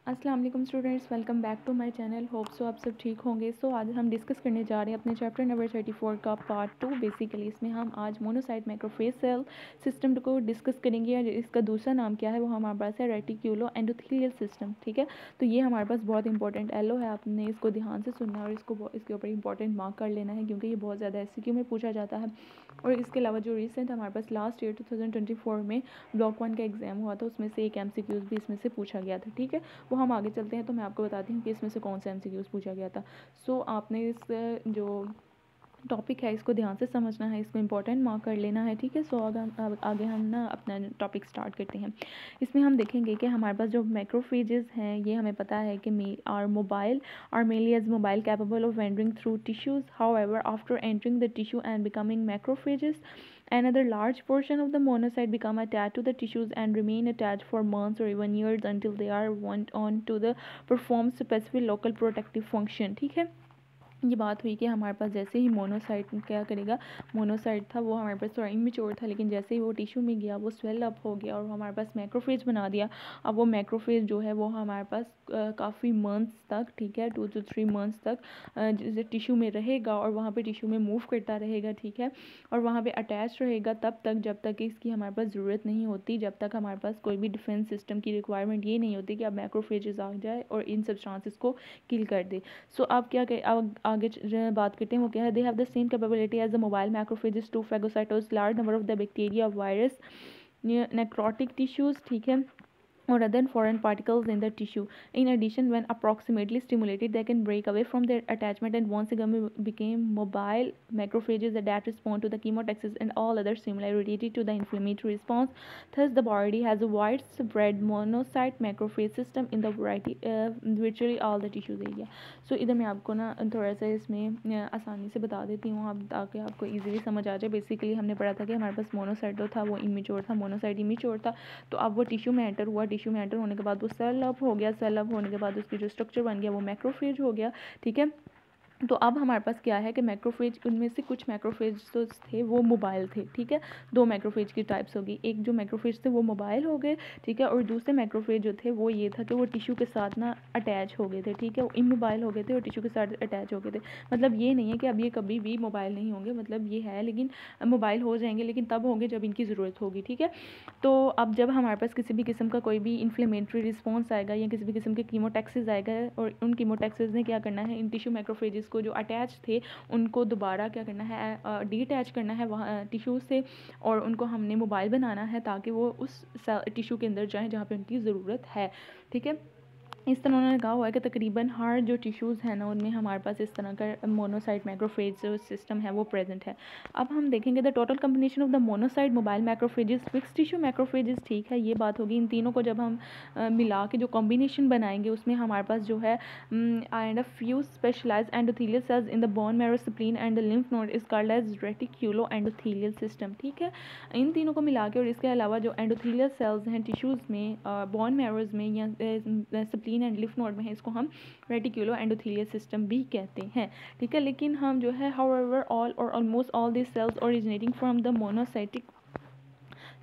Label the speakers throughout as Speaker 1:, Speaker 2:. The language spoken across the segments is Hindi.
Speaker 1: अस्सलाम वालेकुम students, welcome back to my channel. Hope so आप सब ठीक होंगे। आज हम डिस्कस करने जा रहे हैं अपने चैप्टर नंबर 34 का पार्ट 2। बेसिकली इसमें हम आज मोनोसाइट मैक्रोफेज सेल सिस्टम को डिस्कस करेंगे। इसका दूसरा नाम क्या है वो हमारे पास है रेटिक्यूलो एंडोथेलियल सिस्टम। ठीक है, तो ये हमारे पास बहुत इंपॉर्टेंट एलो है, आपने इसको ध्यान से सुनना है और इसके ऊपर इंपॉर्टेंट मार्क कर लेना है क्योंकि ये बहुत ज़्यादा एमसीक्यू में पूछा जाता है। और इसके अलावा जो रिसेंट हमारे पास लास्ट ईयर 2024 में ब्लॉक 1 का एग्ज़ाम हुआ था उसमें से एक एमसीक्यूज़ भी इसमें से पूछा गया था। ठीक है, वो हम आगे चलते हैं तो मैं आपको बताती हूँ कि इसमें से कौन सा एमसीक्यूज़ पूछा गया था। आपने इस जो टॉपिक है इसको ध्यान से समझना है, इसको इंपॉर्टेंट मार्क कर लेना है। ठीक है, आगे हम ना अपना टॉपिक स्टार्ट करते हैं। इसमें हम देखेंगे कि हमारे पास जो मैक्रोफेजेस हैं ये हमें पता है कि are mainly as mobile capable of wandering through tissues. However after entering the tissue and becoming macrophages, another large portion of the monocyte become attached to the tissues and remain attached for months or even years until they are went on to the perform specific local protective function। ठीक है, ये बात हुई कि हमारे पास जैसे ही मोनोसाइट क्या करेगा, मोनोसाइट था वो हमारे पास थोड़ा इमेच्योर था, लेकिन जैसे ही वो टिश्यू में गया वो स्वेल अप हो गया और हमारे पास मैक्रोफेज बना दिया। अब वो मैक्रोफेज जो है वो हमारे पास काफ़ी मंथ्स तक, ठीक है 2 to 3 मंथ्स तक जैसे टिश्यू में रहेगा और वहाँ पे टिश्यू में मूव करता रहेगा। ठीक है, और वहाँ पे अटैच रहेगा तब तक जब तक इसकी हमारे पास ज़रूरत नहीं होती, जब तक हमारे पास कोई भी डिफेंस सिस्टम की रिक्वायरमेंट ये नहीं होती कि अब मैक्रोफेजेस आ जाए और इन सब्सटेंसेस को किल कर दे। अब क्या आगे बात करते हैं वो क्या है। They have the same capability as the mobile macrophages to phagocytose large number of the bacteria virus necrotic tissues, ठीक है, or other foreign particles in the tissue. In addition, when approximately stimulated, they can break away from their attachment and once again became mobile macrophages that respond to the chemotaxis and all other stimuli related to the inflammatory response. Thus, the body has a widespread monocyte macrophage system in the virtually all the tissues area. So, इधर मैं आपको ना थोड़ा सा इसमें आसानी से बता देती हूँ आप ताकि आपको इजीली समझ आ जाए। बेसिकली हमने पढ़ा था कि हमारे पास मोनोसाइट जो था वो इमेच्योर था, मोनोसाइट इमेच्योर था, तो अब वो टिश्यू में एंटर हुआ। टिश्यू में एंटर होने के बाद वो सेल अप हो गया, सेल अप होने के बाद उसकी जो स्ट्रक्चर बन गया वो मैक्रोफेज हो गया। ठीक है, तो अब हमारे पास क्या है कि मैक्रोफेज, उनमें से कुछ मैक्रोफेज तो थे वो मोबाइल थे। ठीक है, दो मैक्रोफेज की टाइप्स होगी, एक जो मैक्रोफेज थे वो मोबाइल हो गए, ठीक है, और दूसरे मैक्रोफेज जो थे वो ये था कि वो टिश्यू के साथ ना अटैच हो गए थे। ठीक है, वो इमोबाइल हो गए थे और टिश्यू के साथ अटैच हो गए थे। मतलब ये नहीं है कि अब ये कभी भी मोबाइल नहीं होंगे, मतलब ये है, लेकिन मोबाइल हो जाएंगे लेकिन तब होंगे जब इनकी ज़रूरत होगी। ठीक है, तो अब जब हमारे पास किसी भी किस्म का कोई भी इन्फ्लेमेटरी रिस्पॉन्स आएगा या किसी भी किस्म के कीमोटैक्सिस आएगा और उन कीमोटैक्सिस ने क्या करना है, इन टिश्यू मैक्रोफेजेस को जो अटैच थे उनको दोबारा क्या करना है, डीअटैच करना है वहाँ टिश्यू से, और उनको हमने मोबाइल बनाना है ताकि वो उस टिश्यू के अंदर जाएँ जहाँ पे उनकी ज़रूरत है। ठीक है, इस तरह उन्होंने कहा हुआ है कि तकरीबन हर जो टिश्यूज़ हैं ना उनमें हमारे पास इस तरह का मोनोसाइट मैक्रोफेज जो सिस्टम है वो प्रेजेंट है। अब हम देखेंगे the total combination of the monocyte mobile macrophages fix tissue macrophages. ठीक है, ये बात होगी। इन तीनों को जब हम मिला के जो कॉम्बिनेशन बनाएंगे उसमें हमारे पास जो है and a few specialised endothelial cells in the bone marrow spleen and the lymph node is called as reticulo endothelial system. ठीक है, इन तीनों को मिला के और इसके अलावा जो एंडोथेलियल सेल्स हैं टिश्यूज़ में, बोन मैरोज में या स्प्लीन एंड लिम्फ नोड में है, इसको हम रेटिक्यूलो एंडोथेलियल सिस्टम भी कहते हैं। ठीक है, लेकिन हम जो है हाउएवर ऑल और almost all this cells originating from the monocytic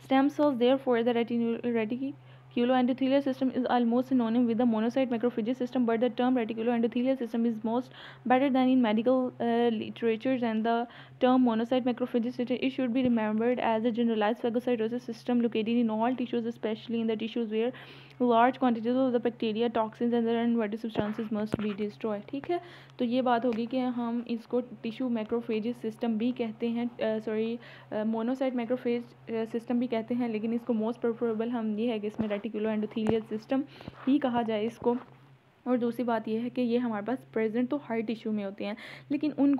Speaker 1: stem cells, therefore the reticuloendothelial system is almost synonym with the monocyte macrophage system, but the term reticuloendothelial system is most better than in medical literature and the term monocyte macrophage system. It should be remembered as a generalized phagocytosis system located in all tissues, especially in the tissues where large quantities of the bacteria, toxins and other unwanted substances must be destroyed। ठीक है, तो ये बात होगी कि हम इसको टिश्यू मैक्रोफेज सिस्टम भी कहते हैं, मोनोसाइट मैक्रोफेज सिस्टम भी कहते हैं, लेकिन इसको मोस्ट प्रेफरेबल हम ये है कि इसमें रेटिकुलो एंडोथेलियल सिस्टम ही कहा जाए इसको। और दूसरी बात यह है कि ये हमारे पास प्रेजेंट तो हर टिश्यू में होते हैं, लेकिन उन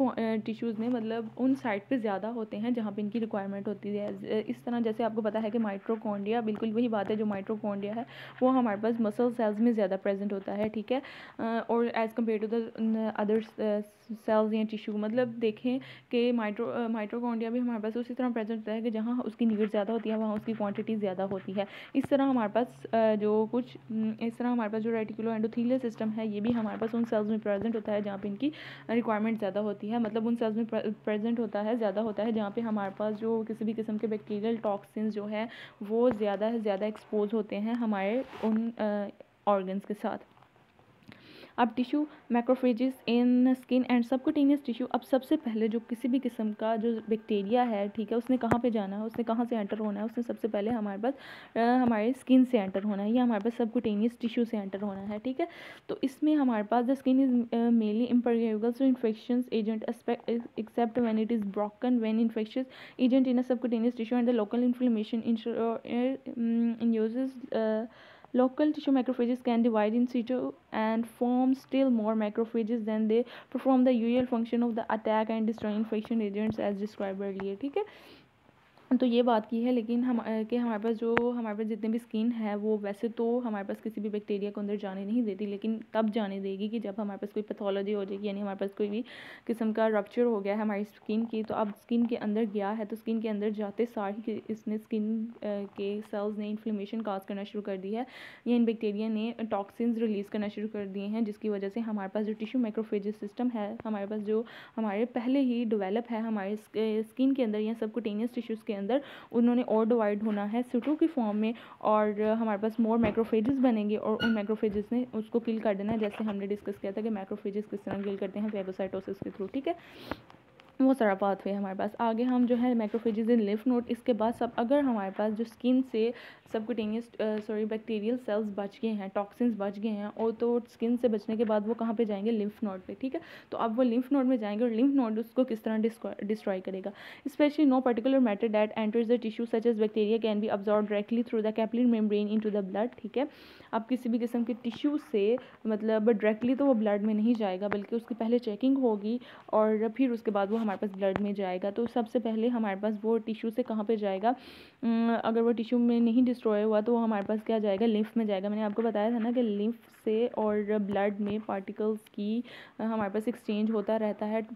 Speaker 1: टिश्यूज़ में मतलब उन साइट पे ज़्यादा होते हैं जहाँ पे इनकी रिक्वायरमेंट होती है। इस तरह जैसे आपको पता है कि माइटोकॉन्ड्रिया, बिल्कुल वही बात है, जो माइटोकॉन्ड्रिया है वो हमारे पास मसल सेल्स में ज़्यादा प्रेजेंट होता है। ठीक है, और as compared to the other cells या टिश्यू, मतलब देखें कि माइटोकॉन्ड्रिया भी हमारे पास उसी तरह प्रेजेंट होता है कि जहाँ उसकी नीड ज़्यादा होती है वहाँ उसकी क्वांटिटी ज़्यादा होती है। इस तरह हमारे पास इस तरह हमारे पास जो रेटिकुलो एंडोथेलियल सिस्टम है ये भी हमारे पास उन सेल्स में प्रेजेंट होता है जहाँ पे इनकी रिक्वायरमेंट ज़्यादा होती है, मतलब उन सेल्स में प्रेजेंट होता है, ज़्यादा होता है जहाँ पे हमारे पास जो किसी भी किस्म के बैक्टीरियल टॉक्सिन्स जो है वो ज़्यादा से ज़्यादा एक्सपोज होते हैं हमारे उन ऑर्गन्स के साथ। अब tissue macrophages in skin and subcutaneous tissue. अब सबसे पहले जो किसी भी किस्म का जो बैक्टीरिया है, ठीक है, उसने कहाँ पे जाना है, उसने कहाँ से एंटर होना है, उसने सबसे पहले हमारे पास हमारे स्किन से एंटर होना है या हमारे पास सबक्यूटेनियस टिश्यू से एंटर होना है, ठीक है। तो इसमें हमारे पास the skin is mainly impermeable to infection agent except when it is broken when infectious agent in a subcutaneous tissue and the local inflammation induces local tissue macrophages can divide in situ and form still more macrophages than they perform the usual function of the attack and destroy infection agents as described earlier, ठीक है। तो ये बात की है, लेकिन हम कि हमारे पास जितने भी स्किन है वो वैसे तो हमारे पास किसी भी बैक्टीरिया को अंदर जाने नहीं देती, लेकिन तब जाने देगी कि जब हमारे पास कोई पैथोलॉजी हो जाएगी, यानी हमारे पास कोई भी किस्म का रप्चर हो गया है हमारी स्किन की। तो अब स्किन के अंदर गया है, तो स्किन के अंदर जाते सार ही इसने स्किन के सेल्स ने इन्फ्लेमेशन काज करना शुरू कर दी है, या इन बैक्टीरिया ने टॉक्सिन्स रिलीज़ करना शुरू कर दिए हैं, जिसकी वजह से हमारे पास जो टिश्यू मैक्रोफेजेस सिस्टम है हमारे पास जो हमारे पहले ही डेवलप है हमारे स्किन के अंदर या सबक्यूटेनियस टिश्यूज़ के अंदर, उन्होंने और डिवाइड होना है सिटू की फॉर्म में, और हमारे पास मोर मैक्रोफेजेस बनेंगे और उन मैक्रोफेजेस ने उसको किल कर देना है, जैसे हमने डिस्कस किया था कि मैक्रोफेजेस किस तरह किल करते हैं फेगोसाइटोसिस के थ्रू, ठीक है। वो सारा पाथवे है हमारे पास। आगे हम जो है मैक्रोफेजेस इन लिम्फ नोड, इसके बाद सब अगर हमारे पास जो स्किन से सबक्यूटेनियस बैक्टीरियल सेल्स बच गए हैं, टॉक्सिन्स बच गए हैं, और तो स्किन से बचने के बाद वो कहाँ पे जाएंगे, लिम्फ नोड पे, ठीक है। तो अब वो लिम्फ नोड में जाएंगे और लिम्फ नोड उसको किस तरह डिस्ट्रॉय करेगा। Specially no particular matter that enters the tissue such as bacteria can be absorb directly through the capillary membrane into the blood, ठीक है। अब किसी भी किस्म के टिश्यू से मतलब डायरेक्टली तो वो ब्लड में नहीं जाएगा, बल्कि उसकी पहले चेकिंग होगी और फिर उसके बाद वो हमारे पास ब्लड में जाएगा। तो सबसे पहले हमारे पास वो टिश्यू से कहाँ पे जाएगा, अगर वो टिश्यू में नहीं डिस्ट्रॉय हुआ तो वो हमारे पास क्या जाएगा, लिम्फ में जाएगा। मैंने आपको बताया था ना कि लिम्फ से और ब्लड में पार्टिकल्स की हमारे पास एक्सचेंज होता रहता है।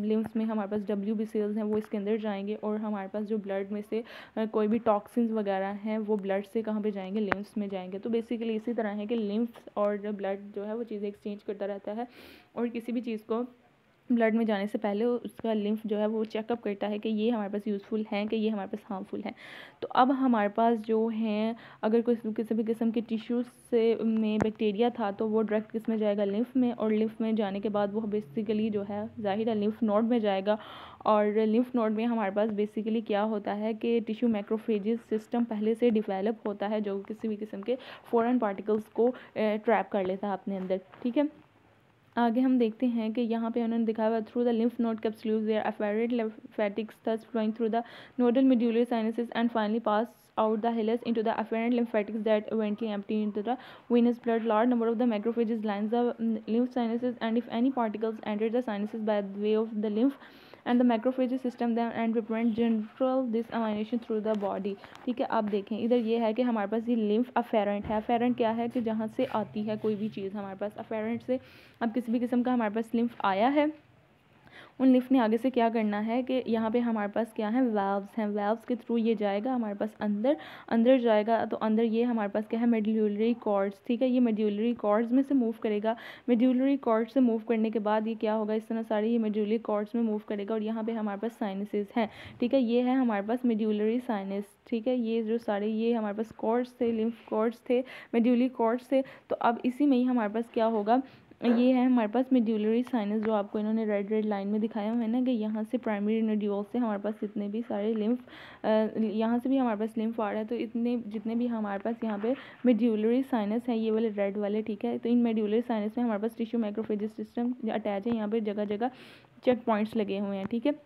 Speaker 1: लिम्फ में हमारे पास WB सेल्स हैं, वो इसके अंदर जाएंगे, और हमारे पास जो ब्लड में से कोई भी टॉक्सिन्स वगैरह हैं वो ब्लड से कहाँ पे जाएंगे, लिम्फ्स में जाएंगे। तो बेसिकली इसी तरह है कि लिम्फ और ब्लड जो है वो चीज़ें एक्सचेंज करता रहता है, और किसी भी चीज़ को ब्लड में जाने से पहले उसका लिम्फ जो है वो चेकअप करता है कि ये हमारे पास यूज़फुल है कि ये हमारे पास हार्मफुल है। तो अब हमारे पास जो हैं, अगर कोई किसी भी किस्म के टिश्यूज़ से में बैक्टीरिया था तो वो डायरेक्ट किस में जाएगा, लिम्फ में, और लिम्फ में जाने के बाद वो बेसिकली जो है ज़ाहिर है लिम्फ नोड में जाएगा। और लिम्फ नोड में हमारे पास बेसिकली क्या होता है कि टिश्यू मैक्रोफेजेस सिस्टम पहले से डिवेलप होता है, जो किसी भी किस्म के फॉरेन पार्टिकल्स को ट्रैप कर लेता है अपने अंदर, ठीक है। आगे हम देखते हैं कि यहाँ पे उन्होंने दिखाया हुआ through the lymph node capsules their afferent lymphatics thus flowing through the nodal medullary sinuses and finally pass out the hilus into the afferent lymphatics that eventually empty into the venous blood. Large number of the macrophages lines the lymph sinuses, and if any particles enter the sinuses by way of the lymph and the macrophages system them and prevent general dissemination through the body, ठीक है। आप देखें इधर ये है कि हमारे पास ये लिम्फ अफेरेंट है। अफेरेंट क्या है कि जहाँ से आती है कोई भी चीज़ हमारे पास अफेरेंट से, अब किसी भी किस्म का हमारे पास लिम्फ आया है, उन लिम्फ ने आगे से क्या करना है कि यहाँ पे हमारे पास क्या है, वाल्व्स हैं, वाल्व्स के थ्रू ये जाएगा हमारे पास अंदर जाएगा। तो अंदर ये हमारे पास क्या है, मेड्यूलरी कॉर्ड्स, ठीक है। ये मेड्यूलरी कॉर्ड्स में से मूव करेगा, मेड्यूलरी कॉर्ड्स से मूव करने के बाद ये क्या होगा, इस तरह सारे ये मेड्यूलरी कॉर्ड्स में मूव करेगा, और यहाँ पे हमारे पास साइनसेस हैं, ठीक है। ये है हमारे पास मेड्यूलरी साइनस, ठीक है। ये जो सारे ये हमारे पास कॉर्ड्स थे, लिम्फ कॉर्ड्स थे, मेड्यूलरी कॉर्ड्स थे। तो अब इसी में ही हमारे पास क्या होगा, ये है हमारे पास मेड्यूलरी साइनस, जो आपको इन्होंने रेड लाइन में दिखाया हुआ है ना, कि यहाँ से प्राइमरी नोड्यूल से हमारे पास जितने भी सारे लिम्फ, यहाँ से भी हमारे पास लिम्फ आ रहा है, तो इतने जितने भी हमारे पास यहाँ पे मेड्यूलरी साइनस है, ये वाले रेड वाले, ठीक है। तो इन मेड्यूलरी साइनस में हमारे पास टिश्यू मैक्रोफेजेस सिस्टम अटैच है, यहाँ पे जगह जगह चेक पॉइंट्स लगे हुए हैं, ठीक है।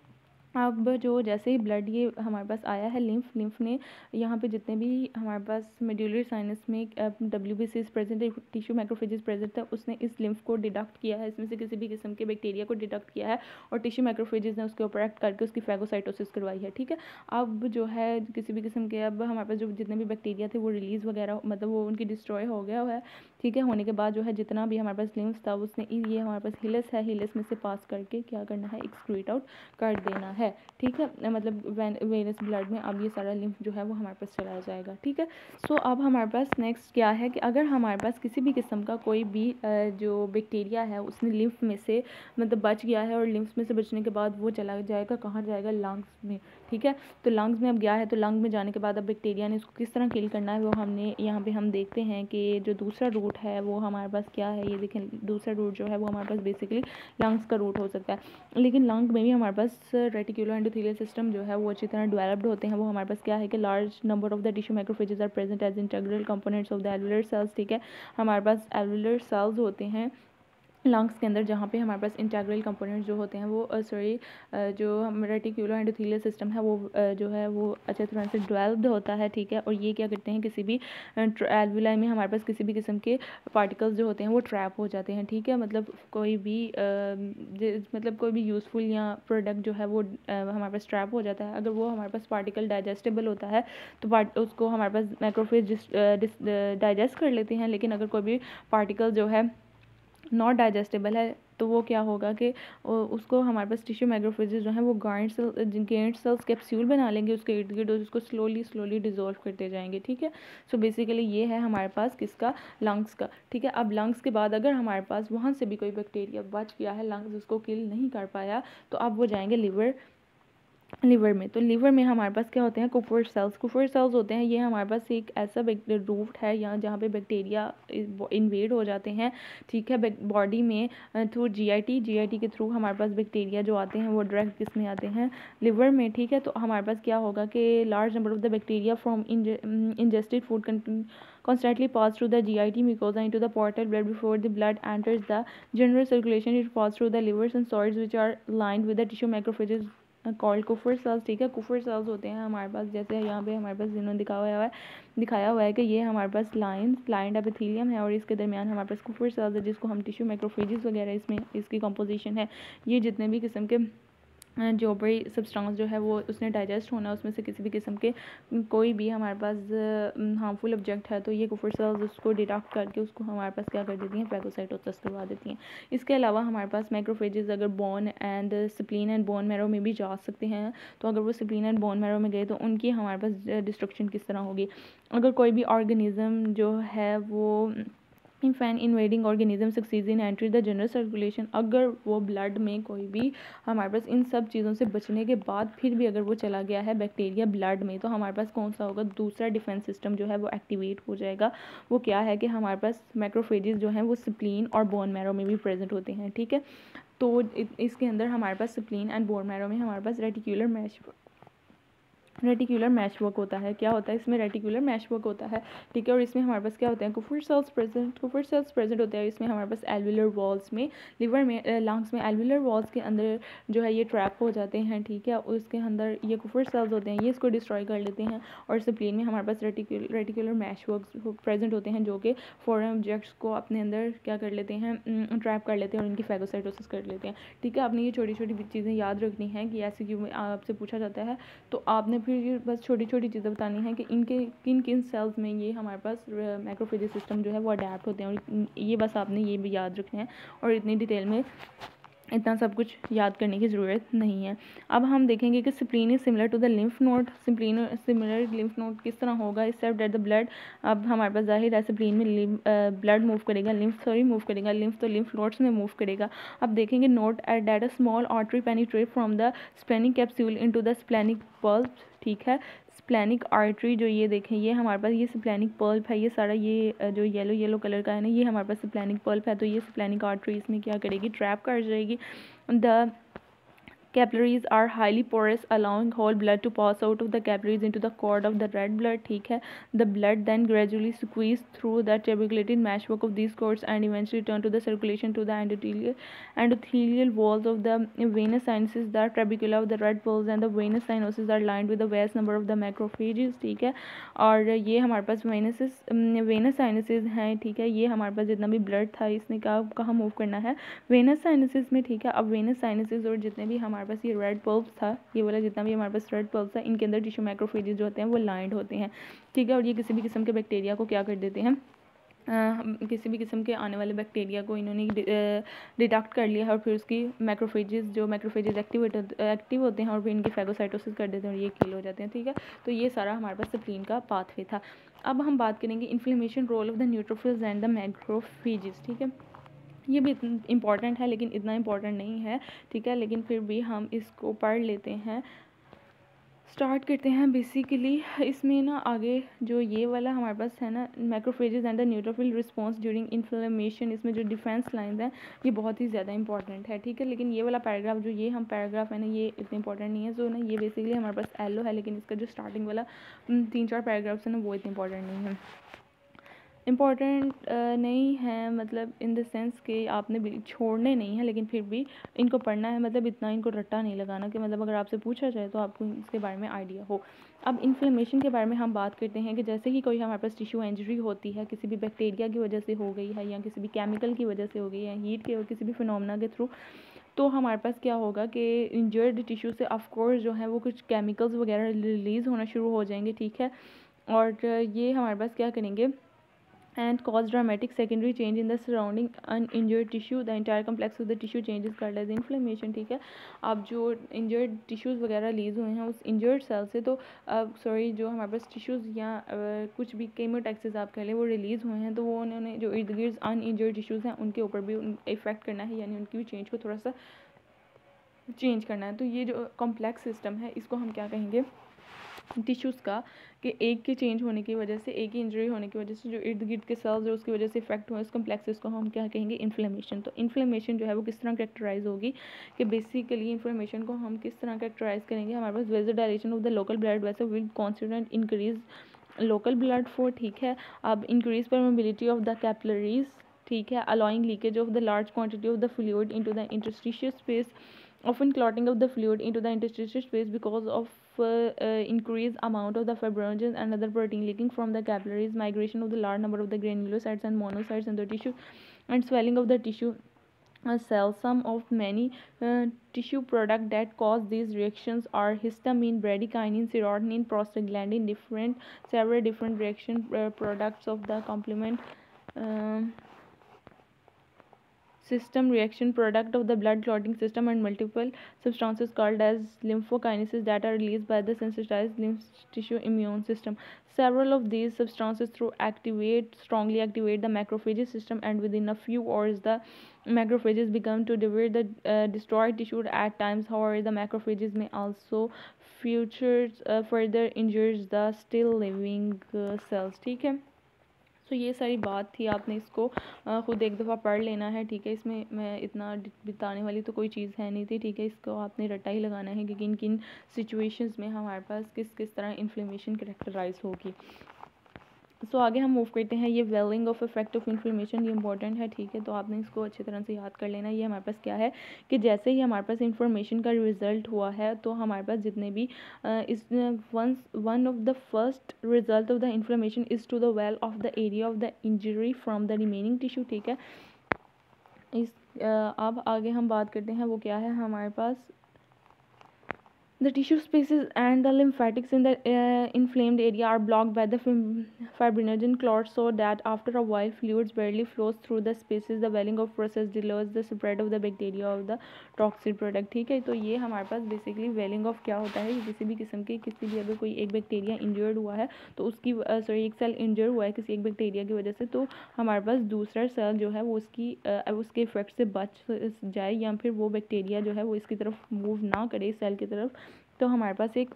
Speaker 1: अब जो जैसे ही ब्लड ये हमारे पास आया है, लिम्फ ने यहाँ पे जितने भी हमारे पास मेड्यूलरी साइनस में WBCs प्रेजेंट है, टिश्यू मैक्रोफेजेस प्रेजेंट है, उसने इस लिम्फ को डिडक्ट किया है, इसमें से किसी भी किस्म के बैक्टीरिया को डिडक्ट किया है, और टिश्यू मैक्रोफेजेस ने उसके ऊपर एक्ट करके उसकी फैगोसाइटोसिस करवाई है, ठीक है। अब जो है किसी भी किस्म के अब हमारे पास जो जितने भी बैक्टीरिया थे वो रिलीज़ वगैरह मतलब वो उनकी डिस्ट्रॉय हो गया है, ठीक है। होने के बाद जो है जितना भी हमारे पास लिम्फ था उसने ये हमारे पास हिलस है, हिलस में से पास करके क्या करना है, एक्सक्रीट आउट कर देना है, ठीक है। मतलब वेनस ब्लड में अब ये सारा लिम्फ जो है वो हमारे पास चला जाएगा, ठीक है। सो अब हमारे पास नेक्स्ट क्या है कि अगर हमारे पास किसी भी किस्म का कोई भी जो बैक्टीरिया है उसने लिम्फ में से मतलब बच गया है, और लिम्फ में से बचने के बाद वो चला जाएगा कहाँ जाएगा, लंग्स में, ठीक है। तो लंग्स में अब गया है, तो लंग में जाने के बाद अब बैक्टीरिया ने इसको किस तरह किल करना है वो हमने यहाँ पे हम देखते हैं कि जो दूसरा रूट है वो हमारे पास क्या है। ये देखें, दूसरा रूट जो है वो हमारे पास बेसिकली लंग्स का रूट हो सकता है, लेकिन लंग में भी हमारे पास रेटिकुलर एंडोथेलियल सिस्टम जो है वो अच्छी तरह डेवलप्ड होते हैं। वो हमारे पास क्या है कि large number of the tissue macrophages are present as integral components of the alveolar cells, ठीक है। हमारे पास एल्वुलर सेल्स होते हैं लंग्स के अंदर, जहाँ पे हमारे पास इंटीग्रल कंपोनेंट्स जो होते हैं वो जो हम रेटिकुलर एंडोथेलियल सिस्टम है वो जो है वो अच्छे तरह से डेवलप्ड होता है, ठीक है। और ये क्या करते हैं, किसी भी एल्वुलाई में हमारे पास किसी भी किस्म के पार्टिकल्स जो होते हैं वो ट्रैप हो जाते हैं, ठीक है। मतलब कोई भी यूज़फुल या प्रोडक्ट जो है वो हमारे पास ट्रैप हो जाता है। अगर वो हमारे पास पार्टिकल डाइजेस्टेबल होता है तो उसको हमारे पास मैक्रोफेज डाइजेस्ट कर लेते हैं, लेकिन अगर कोई भी पार्टिकल जो है नॉट डाइजेस्टेबल है तो वो क्या होगा कि उसको हमारे पास टिश्यू मैक्रोफेजेस जो हैं वो गार्ड सेल्स कैप्सूल बना लेंगे उसके इर्द गिर्द, और उसको स्लोली डिजोल्व करते जाएंगे, ठीक है। सो बेसिकली ये है हमारे पास किसका, लंग्स का, ठीक है। अब लंग्स के बाद अगर हमारे पास वहाँ से भी कोई बैक्टीरिया बच गया है, लंग्स उसको किल नहीं कर पाया, तो अब वो जाएंगे लिवर में। तो लिवर में हमारे पास क्या होते हैं, कुफर सेल्स होते हैं। ये हमारे पास एक ऐसा रूट है यहाँ जहाँ पे बैक्टीरिया इन्वेड हो जाते हैं, ठीक है, बॉडी में थ्रू जीआईटी के थ्रू हमारे पास बैक्टीरिया जो आते हैं वो डायरेक्ट किस में आते हैं, लिवर में, ठीक है। तो हमारे पास क्या होगा कि large number of the bacteria from ingested food constantly pass through the GIT mucosa into the portal blood. Before the blood enters the general circulation, it passes through the livers and soils which are lined with the tissue macrophages called Kufar sales, ठीक है। कुफर सेल्स होते हैं हमारे पास, जैसे यहाँ पे हमारे पास जिन्होंने दिखाया हुआ है कि ये हमारे पास लाइंड एपिथेलियम है और इसके दरमियान हमारे पास कुफर सेल्स है जिसको हम टिश्यू मैक्रोफेजेस वगैरह इसमें इसकी कंपोजिशन है। ये जितने भी किस्म के जो भी सब्सटेंस जो है वो उसने डाइजेस्ट होना है, उसमें से किसी भी किस्म के कोई भी हमारे पास हार्मफुल ऑब्जेक्ट है तो ये कुफर सेल्स उसको डिडक्ट करके उसको हमारे पास क्या कर देती हैं, फैगोसाइटोसिस करवा देती हैं। इसके अलावा हमारे पास मैक्रोफेजेस अगर bone and spleen and bone marrow में भी जा सकते हैं, तो अगर वो स्प्लीन एंड बोन मैरो में गए तो उनकी हमारे पास डिस्ट्रक्शन किस तरह होगी। अगर कोई भी ऑर्गेनिज्म जो है वो if an invading organism succeeds in entry the general circulation, अगर वो ब्लड में कोई भी हमारे पास इन सब चीज़ों से बचने के बाद फिर भी अगर वो चला गया है बैक्टीरिया ब्लड में, तो हमारे पास कौन सा होगा, दूसरा डिफेंस सिस्टम जो है वो एक्टिवेट हो जाएगा। वो क्या है कि हमारे पास मैक्रोफेजेस जो हैं वो स्प्लीन और बोन मैरो में भी प्रेजेंट होते हैं, ठीक है। तो इसके अंदर हमारे पास स्प्लीन एंड बोन मैरो में हमारे पास रेटिकुलर मैशवर्क होता है। क्या होता है इसमें, रेटिकुलर मैशवर्क होता है, ठीक है। और इसमें हमारे पास क्या होते हैं, कुफर सेल्स प्रेजेंट होते हैं। इसमें हमारे पास एल्वुलर वॉल्स में, लिवर में, लंग्स में एल्वुलर वॉल्स के अंदर जो है ये ट्रैप हो जाते हैं, ठीक है। उसके अंदर ये कुफर सेल्स होते हैं, ये इसको डिस्ट्रॉय कर लेते हैं। और स्प्लीन में हमारे पास रेटिकुलर मैशवर्क प्रेजेंट होते हैं जो कि फॉरेन ऑब्जेक्ट्स को अपने अंदर क्या कर लेते हैं, ट्रैप कर लेते हैं और उनकी फैगोसाइटोसिस कर लेते हैं, ठीक है। आपने ये छोटी छोटी चीज़ें याद रखनी है कि ऐसे क्यों आपसे पूछा जाता है, तो आपने फिर ये बस छोटी छोटी चीज़ें बतानी है कि इनके किन किन सेल्स में ये हमारे पास मैक्रोफेजेस सिस्टम जो है वो अडेप्ट होते हैं, और ये बस आपने ये भी याद रखना है और इतनी डिटेल में इतना सब कुछ याद करने की ज़रूरत नहीं है। अब हम देखेंगे कि spleen is similar to the lymph node. Spleen similar lymph node किस तरह होगा, एक्सेप्ट दैट द ब्लड, अब हमारे पास जाहिर है स्प्लीन में ब्लड मूव करेगा, मूव करेगा, लिम्फ तो लिम्फ नोड्स में मूव करेगा। अब देखेंगे note at that a small artery penetrate from the splenic capsule into the splenic pulp, ठीक है। स्प्लेनिक आर्टरी जो ये देखें, ये हमारे पास ये स्प्लेनिक पल्प है, ये सारा ये जो येलो कलर का है ना, ये हमारे पास स्प्लेनिक पल्प है। तो ये स्प्लेनिक आर्टरी इसमें क्या करेगी, ट्रैप कर जाएगी। The capillaries are highly porous allowing whole blood to pass out of the capillaries into the cord of the red blood, ठीक है। The blood then gradually squeeze through the tuberculated meshwork of these cords and eventually return to the circulation to the endothelial walls of the venous sinuses. The trabecula of the red pulse and the venous sinuses are lined with the vast number of the macrophages, ठीक है। और ये हमारे पास venous sinuses हैं, ठीक है। ये हमारे पास जितना भी ब्लड था इसने कहाँ मूव करना है, वेनस साइनसिस में, ठीक है। अब वेनस साइनसिस और जितने भी हमारे पास ये रेड पल्प्स था, ये वाला जितना भी हमारे पास रेड पल्प्स था, इनके अंदर टिश्यू मैक्रोफेजेस जो होते हैं वो लाइंड होते हैं, ठीक है। और ये किसी भी किस्म के बैक्टीरिया को क्या कर देते हैं, किसी भी किस्म के आने वाले बैक्टीरिया को इन्होंने डिटेक्ट कर लिया है और फिर उसकी मैक्रोफेजेस एक्टिव होते हैं और फिर इनकी फैगोसाइटोसिस कर देते हैं और ये किल हो जाते हैं, ठीक है। तो ये सारा हमारे पास स्प्लीन का पाथवे था। अब हम बात करेंगे inflammation role of the neutrophils and the macrophages, ठीक है। ये भी इम्पॉर्टेंट है लेकिन इतना इम्पॉर्टेंट नहीं है, ठीक है, लेकिन फिर भी हम इसको पढ़ लेते हैं। स्टार्ट करते हैं। बेसिकली इसमें ना आगे जो ये वाला हमारे पास है ना, macrophages and the neutrophil response during inflammation, इसमें जो डिफेंस लाइंस हैं ये बहुत ही ज़्यादा इंपॉर्टेंट है, ठीक है। लेकिन ये वाला पैराग्राफ जो ये हम पैराग्राफ है ना, ये इतना इंपॉर्टेंट नहीं है। सो ना ये बेसिकली हमारे पास एलो है, लेकिन इसका जो स्टार्टिंग वाला 3-4 पैराग्राफ्स है ना, वो इतने इंपॉर्टेंट नहीं है। इम्पॉर्टेंट नहीं है मतलब इन द सेंस कि आपने छोड़ने नहीं है, लेकिन फिर भी इनको पढ़ना है। मतलब इतना इनको रट्टा नहीं लगाना कि मतलब अगर आपसे पूछा जाए तो आपको इसके बारे में आइडिया हो। अब इन्फ्लेमेशन के बारे में हम बात करते हैं कि जैसे कि कोई हमारे पास टिश्यू इंजरी होती है, किसी भी बैक्टीरिया की वजह से हो गई है, या किसी भी केमिकल की वजह से हो गई है, हीट के किसी भी फिनोमेना के थ्रू, तो हमारे पास क्या होगा कि इंजर्ड टिश्यू से ऑफकोर्स जो है वो कुछ केमिकल्स वगैरह रिलीज़ होना शुरू हो जाएंगे, ठीक है। और ये हमारे पास क्या करेंगे, and cause dramatic secondary change in the surrounding uninjured tissue. The entire complex of the tissue change is called as inflammation, ठीक है। अब जो इंजर्ड टिश्यूज़ वगैरह रिलीज़ हुए हैं उस इंजर्ड सेल से, तो सॉरी जो हमारे पास टिश्यूज़ या कुछ भी केमोटैक्सिस आप कह लें वो रिलीज़ हुए हैं, तो वो उन्होंने जो इर्द गिर्द अनइंजर्ड टिश्यूज़ हैं उनके ऊपर भी इफ़ेक्ट करना है, यानी उनकी भी चेंज को थोड़ा सा चेंज करना है। तो ये जो कॉम्प्लेक्स सिस्टम है इसको हम क्या कहेंगे, टिश्यूज़ का, कि एक के चेंज होने की वजह से, एक ही इंजरी होने की वजह से जो इर्द गिर्द के सेल्स जो उसकी वजह से इफेक्ट हुए, इस कॉम्प्लेक्सेस को हम क्या कहेंगे, इन्फ्लेमेशन। तो इन्फ्लेमेशन जो है वो किस तरह कैरेक्टराइज होगी, कि बेसिकली इन्फ्लेमेशन को हम किस तरह कैरेक्टराइज करेंगे, हमारे पास vasodilation of the local blood vessel will constant increase local blood flow, ठीक है। अब increase permeability of the capillaries, ठीक है, allowing leakage of the large quantity of the fluid into the interstitial space, often clotting of the fluid into the interstitial space because of increased amount of the fibrinogens and other protein leaking from the capillaries, migration of the large number of the granulocytes and monocytes in the tissue, and swelling of the tissue cells. Some of many tissue products that cause these reactions are histamine, bradykinin, serotonin, prostaglandin, several different reaction products of the complement system reaction product of the blood clotting system, and multiple substances called as lymphokinesis that are released by the sensitized lymph tissue immune system. Several of these substances strongly activate the macrophages system, and within a few hours the macrophages become to devour the destroyed tissue. At times, however, the macrophages may also further injures the still living cells, ठीक है। तो ये सारी बात थी, आपने इसको ख़ुद एक दफ़ा पढ़ लेना है, ठीक है। इसमें मैं इतना बताने वाली तो कोई चीज़ है नहीं थी, ठीक है। इसको आपने रट्टा ही लगाना है कि किन किन सिचुएशंस में हमारे पास किस किस तरह इन्फ्लेमेशन कैरेक्टराइज होगी। सो आगे हम मूव करते हैं। ये वेलिंग ऑफ इफेक्ट ऑफ इन्फ्लेमेशन, ये इंपॉर्टेंट है, ठीक है। तो आपने इसको अच्छी तरह से याद कर लेना। ये हमारे पास क्या है कि जैसे ही हमारे पास इन्फॉर्मेशन का रिजल्ट हुआ है, तो हमारे पास जितने भी इस one of the first result of the inflammation is to the wall of the area of the injury from the remaining tissue, ठीक है। अब आगे हम बात करते हैं, वो क्या है हमारे पास, the tissue spaces and the lymphatics in the inflamed area are blocked by the fibrinogen clots, so that after a while fluids barely flows through the spaces. The welling of process delays the spread of the bacteria of the toxic product, ठीक है। तो ये हमारे पास बेसिकली वेलिंग ऑफ क्या होता है, किसी भी किस्म की किसी भी अगर कोई एक बैक्टीरिया इंजर्ड हुआ है तो उसकी एक सेल इंजर्ड हुआ है किसी एक बैक्टीरिया की वजह से, तो हमारे पास दूसरा सेल जो है वो उसके इफेक्ट से बच जाए, या फिर वो बैक्टीरिया जो है वो इसकी तरफ मूव ना करे इस सेल की तरफ, तो हमारे पास एक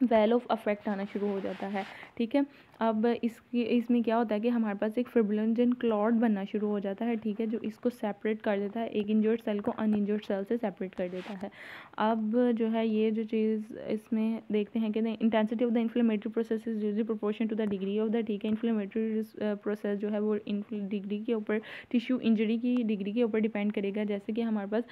Speaker 1: वेल ऑफ अफेक्ट आना शुरू हो जाता है, ठीक है। अब इसमें क्या होता है कि हमारे पास एक फिब्रिनोजन क्लॉट बनना शुरू हो जाता है, ठीक है, जो इसको सेपरेट कर देता है, एक इंजर्ड सेल को अनइंजर्ड सेल से सेपरेट कर देता है। अब जो है ये जो चीज़ इसमें देखते हैं कि intensity of the inflammatory process is usually proportion to the degree of the, ठीक है। इन्फ्लेमेटरी प्रोसेस जो है वो डिग्री के ऊपर, टिश्यू इंजरी की डिग्री के ऊपर डिपेंड करेगा। जैसे कि हमारे पास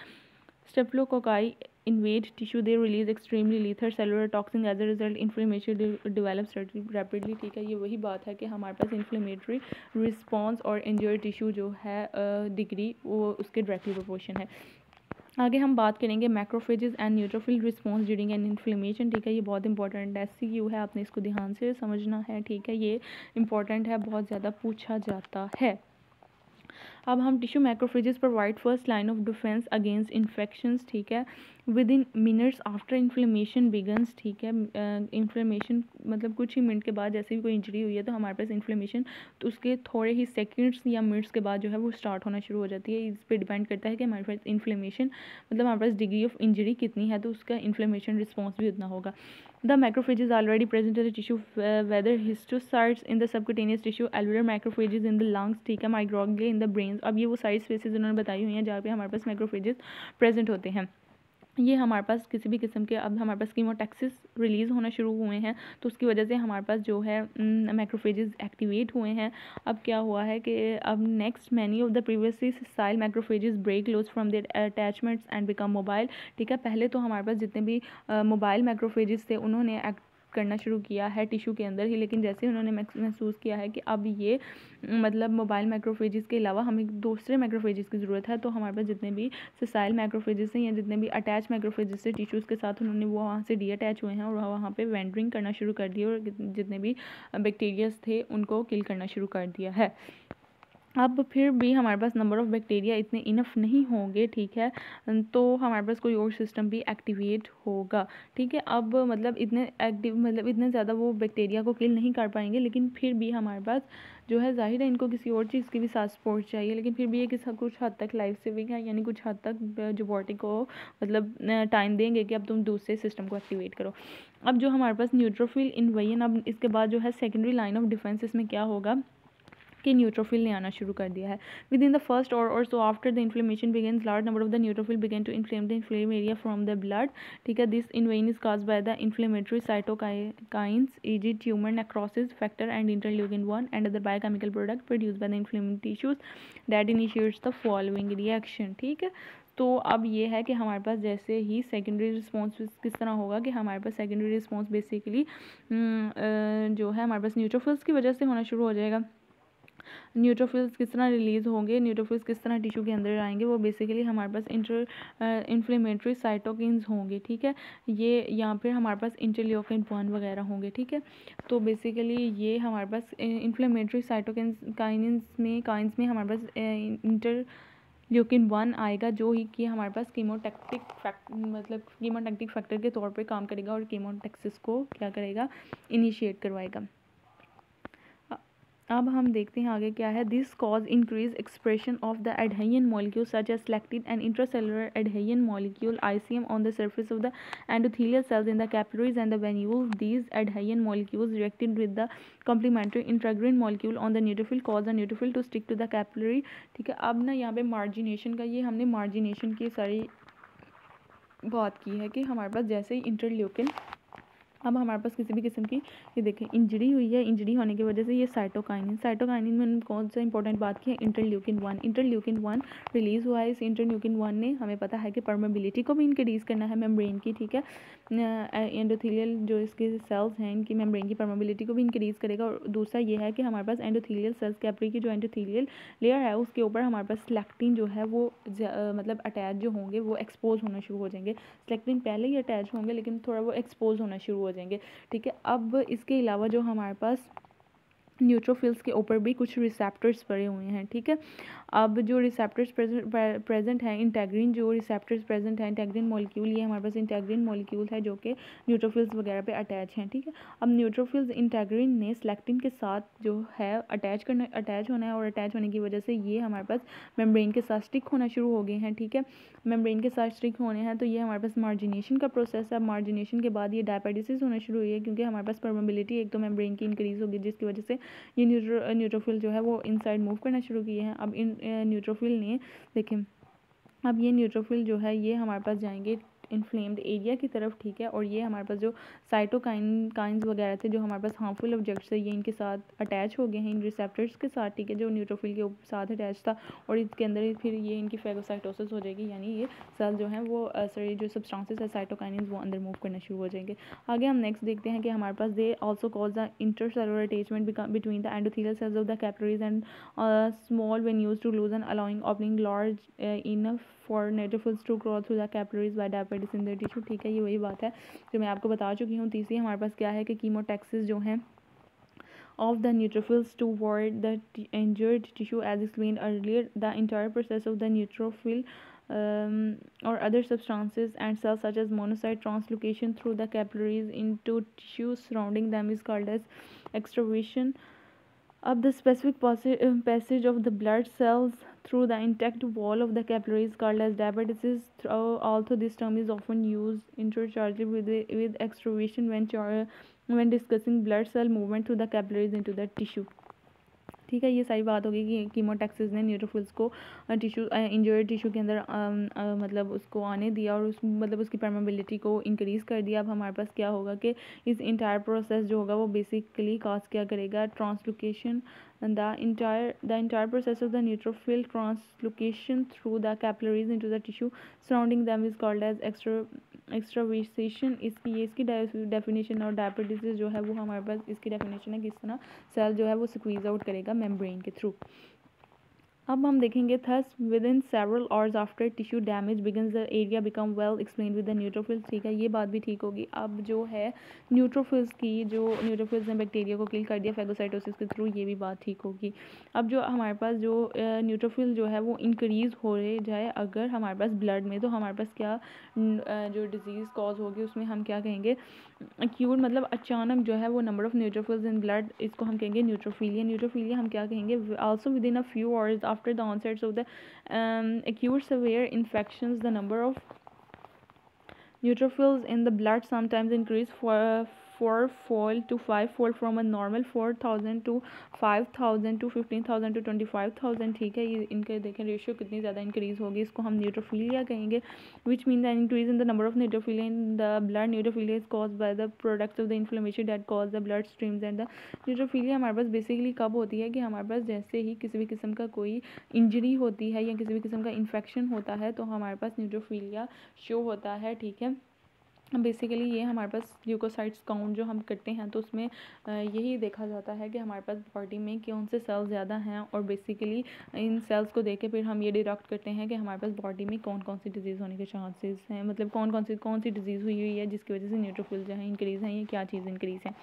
Speaker 1: स्टेफिलोकोकाई invade tissue, they release extremely lethal cellular toxin. As a result, inflammation develops rapidly, ठीक है। ये वही बात है कि हमारे पास इन्फ्लेमेटरी रिस्पॉन्स और इंजर्ड टिश्यू जो है डिग्री वो उसके डायरेक्टली प्रोपोर्शन है। आगे हम बात करेंगे macrophages and neutrophil response during an inflammation, ठीक है। ये बहुत इंपॉर्टेंट SCQ है, आपने इसको ध्यान से समझना है, ठीक है। ये इंपॉर्टेंट है, बहुत ज़्यादा पूछा जाता है। अब हम tissue macrophages provide first line of defence against infections, ठीक है। With in minutes after inflammation begins, ठीक है, इन्फ्लेमेशन मतलब कुछ ही मिनट के बाद, जैसे भी कोई इंजरी हुई है तो हमारे पास इन्फ्लेमेशन तो उसके थोड़े ही सेकंड्स या मिनट्स के बाद जो है वो स्टार्ट होना शुरू हो जाती है। इस पर डिपेंड करता है कि हमारे पास इन्फ्लेमेशन मतलब हमारे पास डिग्री ऑफ इंजरी कितनी है, तो उसका इन्फ्लेमेशन रिस्पॉन्स भी उतना होगा। The macrophage is already present in the tissue, whether histiocytes in the subcutaneous tissue, alveolar macrophages in the lungs, ठीक है, microglia in the brains। अब ये वो सारी स्पेसेस उन्होंने बताई हुई हैं जहाँ पे हमारे पास मैक्रोफेजेस प्रेजेंट होते हैं। ये हमारे पास किसी भी किस्म के, अब हमारे पास कीमोटैक्सिस रिलीज़ होना शुरू हुए हैं तो उसकी वजह से हमारे पास जो है मैक्रोफेजेस एक्टिवेट हुए हैं। अब क्या हुआ है कि अब next many of the previously sessile macrophages break loose from their attachments and become mobile, ठीक है। पहले तो हमारे पास जितने भी मोबाइल मैक्रोफेजेस थे उन्होंने करना शुरू किया है टिश्यू के अंदर ही, लेकिन जैसे उन्होंने महसूस किया है कि अब ये मतलब मोबाइल मैक्रोफेजेस के अलावा हमें दूसरे मैक्रोफेजेस की ज़रूरत है, तो हमारे पास जितने भी सेसाइल मैक्रोफेजेस हैं या जितने भी अटैच मैक्रोफेजेस से टिश्यूज़ के साथ उन्होंने वो वहाँ से डी अटैच हुए हैं और वहाँ पे वेंडरिंग करना शुरू कर दिया और जितने भी बैक्टीरियाज थे उनको किल करना शुरू कर दिया है। अब फिर भी हमारे पास नंबर ऑफ़ बैक्टीरिया इतने इनफ नहीं होंगे, ठीक है, तो हमारे पास कोई और सिस्टम भी एक्टिवेट होगा, ठीक है। अब मतलब इतने एक्टिव मतलब इतने ज़्यादा वो बैक्टीरिया को किल नहीं कर पाएंगे, लेकिन फिर भी हमारे पास जो है ज़ाहिर है इनको किसी और चीज़ की भी साथ सपोर्ट चाहिए, लेकिन फिर भी ये कुछ हद तक लाइफ सेविंग है, यानी कुछ हद तक जो बॉडी को मतलब टाइम देंगे कि अब तुम दूसरे सिस्टम को एक्टिवेट करो। अब जो हमारे पास न्यूट्रोफिल इन्वेजन, अब इसके बाद जो है सेकेंडरी लाइन ऑफ डिफेंस इसमें क्या होगा कि न्यूट्रोफिल ने आना शुरू कर दिया है। विद इन द फर्स्ट और so after the inflammation begins large number of the neutrophil begin to inflame the inflame area from the blood, ठीक है। This invasion is caused by the inflammatory cytokines e g. Tumour necrosis factor and interleukin 1 and other biochemical product produced by the inflamed tissues that initiates the following reaction, ठीक है। तो अब ये है कि हमारे पास जैसे ही सेकेंडरी रिस्पॉन्स किस तरह होगा कि हमारे पास सेकेंडरी रिस्पॉन्स बेसिकली जो है हमारे पास न्यूट्रोफिल्स की वजह से होना शुरू हो जाएगा। न्यूट्रोफिल्स किस तरह रिलीज़ होंगे, न्यूट्रोफिल्स किस तरह टिश्यू के अंदर आएंगे, वो बेसिकली हमारे पास इन्फ्लेमेटरी साइटोकिन्स होंगे, ठीक है। ये या फिर हमारे पास इंटरल्यूकिन 1 वगैरह होंगे, ठीक है। तो बेसिकली ये हमारे पास इन्फ्लेमेटरी साइटोकाइन्स में हमारे पास इंटरल्यूकिन 1 आएगा, जो ही कि हमारे पास कीमोटैक्टिक फैक्टर के तौर पे काम करेगा और कीमोटैक्सिस को क्या करेगा, इनिशिएट करवाएगा। अब हम देखते हैं आगे क्या है। This cause increase expression of the adhesion molecule such as lectin and intracellular adhesion molecule ICM on the surface of the endothelial cells in the capillaries and the venules. These adhesion molecules reacted with the complementary integrin molecule on the neutrophil cause the neutrophil to stick to the capillary, ठीक है। अब ना यहाँ पे मार्जिनेशन का, ये हमने मार्जिनेशन की सारी बात की है कि हमारे पास जैसे ही इंटरल्यूकिन, अब हमारे पास किसी भी किस्म की ये देखें इंजरी हुई है, इंजरी होने की वजह से ये साइटोकाइनिन में उन्होंने कौन सा इंपॉर्टेंट बात की है, इंटरल्यूकिन 1 रिलीज़ हुआ है। इस इंटरल्यूकिन 1 ने हमें पता है कि परमेबिलिटी को भी इंक्रीज़ करना है मेम्ब्रेन की, ठीक है। एंडोथेलियल जो इसके सेल्स हैं इनकी मेम्ब्रेन की परमेबिलिटी को भी इंक्रीज़ करेगा। और दूसरा ये है कि हमारे पास एंडोथेलियल सेल्स कैपिलरी की जो एंडोथेलियल लेयर है उसके ऊपर हमारे पास स्लेक्टिन जो है वो मतलब अटैच जो होंगे वो एक्सपोज होना शुरू हो जाएंगे। स्लेक्टिन पहले ही अटैच होंगे लेकिन थोड़ा वो एक्सपोज होना शुरू हो जाएंगे, ठीक है। अब इसके अलावा जो हमारे पास न्यूट्रोफिल्स के ऊपर भी कुछ रिसेप्टर्स पड़े हुए हैं, ठीक है। अब जो रिसेप्टर्स प्रेजेंट हैं, इंटेग्रिन जो रिसेप्टर्स प्रेजेंट हैं, इंटेग्रिन मॉलिक्यूल, ये हमारे पास इंटेग्रिन मॉलिक्यूल है जो कि न्यूट्रोफिल्स वगैरह पे अटैच हैं, ठीक है। अब न्यूट्रोफिल्स इंटेग्रिन ने स्लेक्टिन के साथ जो है अटैच होना है और अटैच होने की वजह से ये हमारे पास मेम्ब्रेन के साथ स्टिक होना शुरू हो गए हैं, ठीक है। मेम्ब्रेन के साथ स्टिक होने हैं तो ये हमारे पास मार्जिनेशन का प्रोसेस है। मार्जिनेशन के बाद ये डायपेटिसिस होना शुरू हुई है क्योंकि हमारे पास परमेबिलिटी एक तो मेम्ब्रेन की इंक्रीज़ होगी जिसकी वजह से ये न्यूट्रोफिल जो है वो इनसाइड मूव करना शुरू किए हैं। अब इन न्यूट्रोफिल ने देखें, अब ये न्यूट्रोफिल जो है ये हमारे पास जाएंगे इन्फ्लेम्ड एरिया की तरफ, ठीक है। और ये हमारे पास जो साइटोकाइन्स वगैरह थे जो हमारे पास हार्मफुल ऑब्जेक्ट्स है ये इनके साथ अटैच हो गए हैं इन रिसेप्टर्स के साथ, ठीक है, जो न्यूट्रोफिल के साथ अटैच था। और इसके अंदर फिर ये इनकी फेगोसाइटोसिस हो जाएगी, यानी ये सेल जो है वो सॉरी जो सब्सटेंसेस है साइटोकाइन्स वो अंदर मूव करना शुरू हो जाएंगे। आगे हम नेक्स्ट देखते हैं कि हमारे पास they also cause the intercellular attachment between the endothelial cells of the capillaries and small venules to loosen allowing opening large enough for neutrophils to grow through the capillaries by diabetes in the tissue, ठीक है। ये वही बात है जो मैं आपको बता चुकी हूँ। तीसरी हमारे पास क्या है कि कीमोटैक्सिस जो हैं of the neutrophils toward the injured tissue. As explained earlier, the entire process of the neutrophil or other substances and cells such as monocyte translocation through the capillaries into tissues surrounding them is called as extravasation. Of the specific passage of the blood cells through the intact wall of the capillaries called as diabetes. Although this term is often used interchangeably with extravasation when discussing blood cell movement through the capillaries into the tissue. ठीक है, ये सारी बात होगी कि कीमोटैक्सिस ने न्यूट्रोफिल्स को टिश्यू इंजर्ड टिश्यू के अंदर मतलब उसको आने दिया और उस मतलब उसकी परमेबिलिटी को इंक्रीज़ कर दिया. अब हमारे पास क्या होगा कि इस इंटायर प्रोसेस जो होगा वो बेसिकली काज क्या करेगा, translocation. The entire process of the neutrophil translocation through the capillaries into the tissue surrounding them is called as एक्स्ट्रावेसेशन. इसकी डेफिनेशन और डायबिटीज जो है वो हमारे पास इसकी डेफिनेशन है किस तरह सेल जो है वो स्क्वीज आउट करेगा मेम्ब्रेन के थ्रू. अब हम देखेंगे thus with in several hours after tissue damage begins the area become well explain with the neutrophils. ठीक है, ये बात भी ठीक होगी. अब जो है न्यूट्रोफिल्स ने बैक्टीरिया को किल कर दिया फैगोसाइटोसिस के थ्रू, ये भी बात ठीक होगी. अब जो हमारे पास जो न्यूट्रोफिल जो है वो इंक्रीज़ हो रहे जाए अगर हमारे पास ब्लड में, तो हमारे पास क्या जो डिजीज़ कॉज होगी उसमें हम क्या कहेंगे, एक्यूट मतलब अचानक जो है वो number of neutrophils in blood, इसको हम कहेंगे न्यूट्रोफिलिया. न्यूट्रोफिलिया हम क्या कहेंगे, also with in a few hours after the ऑनसेट्स of the acute severe infections the number of neutrophils in the blood sometimes increase fourfold to fivefold from a normal 4,000 to 5,000 to 15,000 to 25,000. ठीक है, ये इनके देखें रेशियो कितनी ज़्यादा इंक्रीज़ होगी, इसको हम न्यूट्रोफिलिया कहेंगे. Which mean the increase in the number of न्यूट्रोफिलिया in the blood. न्यूट्रोफिलिया is cause by the products of the inflammation that cause the blood streams and the न्यूट्रोफिलिया हमारे पास बेसिकली कब होती है कि हमारे पास जैसे ही किसी भी किस्म का कोई इंजरी होती है या किसी भी किस्म का इन्फेक्शन होता है तो हमारे पास न्यूट्रोफिलिया शो होता है. ठीक है, बेसिकली ये हमारे पास ल्यूकोसाइट्स काउंट जो हम करते हैं तो उसमें यही देखा जाता है कि हमारे पास बॉडी में कौन से सेल्स ज़्यादा हैं और बेसिकली इन सेल्स को देख के फिर हम ये डिडक्ट करते हैं कि हमारे पास बॉडी में कौन कौन सी डिजीज़ होने के चांसेस हैं, मतलब कौन सी डिजीज़ हुई है जिसकी वजह से न्यूट्रोफिल जो है इंक्रीज़ हैं, ये क्या चीज़ इंक्रीज़ है.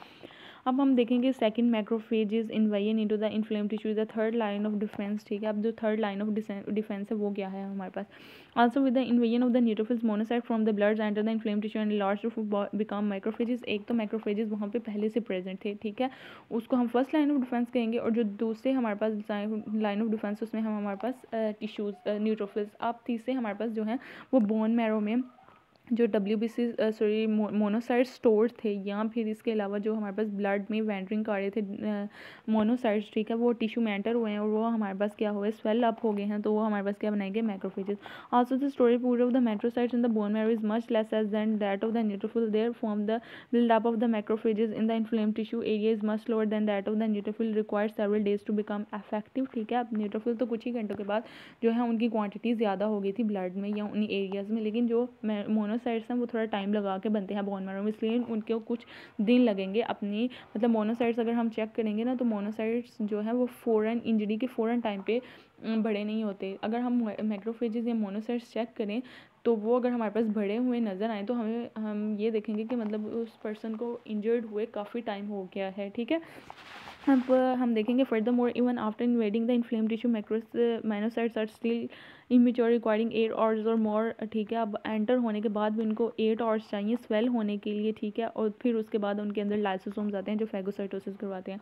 Speaker 1: अब हम देखेंगे second macrophages invade into the inflame tissue the third line of defence. ठीक है, अब जो थर्ड लाइन ऑफ डिफेंस है वो क्या है हमारे पास, also with the invasion of the neutrophils monocyte from the blood enter the inflame tissue and large to become macrophages. एक तो मैक्रोफेजेस वहाँ पे पहले से प्रेजेंट थे. ठीक है, उसको हम फर्स्ट लाइन ऑफ डिफेंस कहेंगे और जो दूसरे हमारे पास लाइन ऑफ डिफेंस उसमें हम हमारे पास टिश्यूज न्यूट्रोफिल्स. अब तीसरे हमारे पास जो है वो बोन मैरो में जो WBC मोनोसाइट स्टोर थे या फिर इसके अलावा जो हमारे पास ब्लड में वेंडरिंग कर रहे थे मोनोसाइट्स. ठीक है, वो टिश्यू में एंटर हुए हैं और वो हमारे पास क्या हुए, स्वेल अप हो गए हैं, तो वो हमारे पास क्या बनाएंगे, macrophages. Also the storage pool of the macrocytes in the bone marrow is much less as then that of the neutrophil. Therefore the buildup of the macrophages in the inflame tissue area is much lower than that of the neutrophil required several days to become effective. ठीक है, अब न्यूट्रोफिल तो कुछ ही घंटों के बाद जो है उनकी क्वांटिटी ज़्यादा हो गई थी ब्लड में या उन एरियाज़ में, लेकिन जो मोनोसाइट्स हैं वो थोड़ा टाइम लगा के बनते हैं बोन मैरो में, इसलिए उनके कुछ दिन लगेंगे अपनी मतलब मोनोसाइट्स अगर हम चेक करेंगे ना तो मोनोसाइट्स जो है वो फ़ौरन इंजरी के फ़ौरन टाइम पे बड़े नहीं होते. अगर हम मैक्रोफेजेस या मोनोसाइट्स चेक करें तो वो अगर हमारे पास बड़े हुए नज़र आए तो हम ये देखेंगे कि मतलब उस पर्सन को इंजर्ड हुए काफ़ी टाइम हो गया है. ठीक है, अब हम देखेंगे furthermore even after invading the inflame tissue monocytes are still immature requiring 8 hours or more. ठीक है, अब एंटर होने के बाद भी उनको 8 आवर्स चाहिए स्वेल होने के लिए. ठीक है, और फिर उसके बाद उनके अंदर लाइसोसोम्स आते हैं जो फैगोसाइटोसिस करवाते हैं.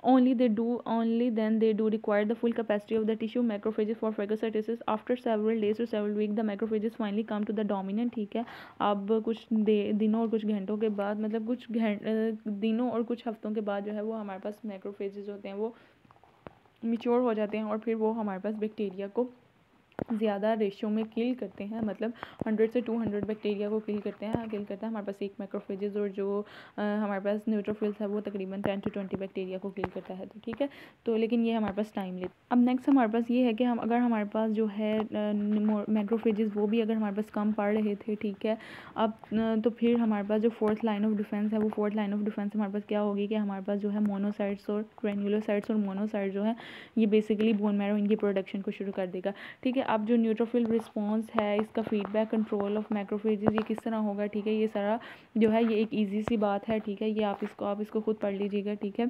Speaker 1: only then they do require the full capacity of the tissue macrophages for phagocytosis. After several days to several weeks the macrophages finally come to the dominant. ठीक है, अब कुछ दिनों और कुछ घंटों के बाद मतलब कुछ दिनों और कुछ हफ्तों के बाद जो है वो हमारे पास मैक्रोफेजेस होते हैं वो मिच्योर हो जाते हैं और फिर वो हमारे पास बैक्टीरिया को ज़्यादा रेशियो में किल करते हैं, मतलब 100 से 200 बैक्टीरिया को किल करते हैं हमारे पास एक मैक्रोफेजेस और जो हमारे पास न्यूट्रोफिल्स है वो तकरीबन 10 to 20 बैक्टीरिया को किल करता है. तो ठीक है, तो लेकिन ये हमारे पास टाइम लेता. अब नेक्स्ट हमारे पास ये है कि हम अगर हमारे पास जो है मैक्रोफेजेस वो भी अगर हमारे पास कम पड़ रहे थे. ठीक है, अब तो फिर हमारे पास जो फोर्थ लाइन ऑफ डिफेंस है वो फोर्थ लाइन ऑफ डिफेंस हमारे पास क्या होगी कि हमारे पास जो है मोनोसाइट्स और ग्रेन्युलोसाइट्स और मोनोसाइट्स जो है ये बेसिकली बोन मैरो इनकी प्रोडक्शन को शुरू कर देगा. ठीक है, अब जो न्यूट्रोफिल रिस्पॉन्स है इसका फीडबैक कंट्रोल ऑफ मैक्रोफेजेस ये किस तरह होगा. ठीक है, ये सारा जो है ये एक इजी सी बात है. ठीक है, ये आप इसको खुद पढ़ लीजिएगा. ठीक है,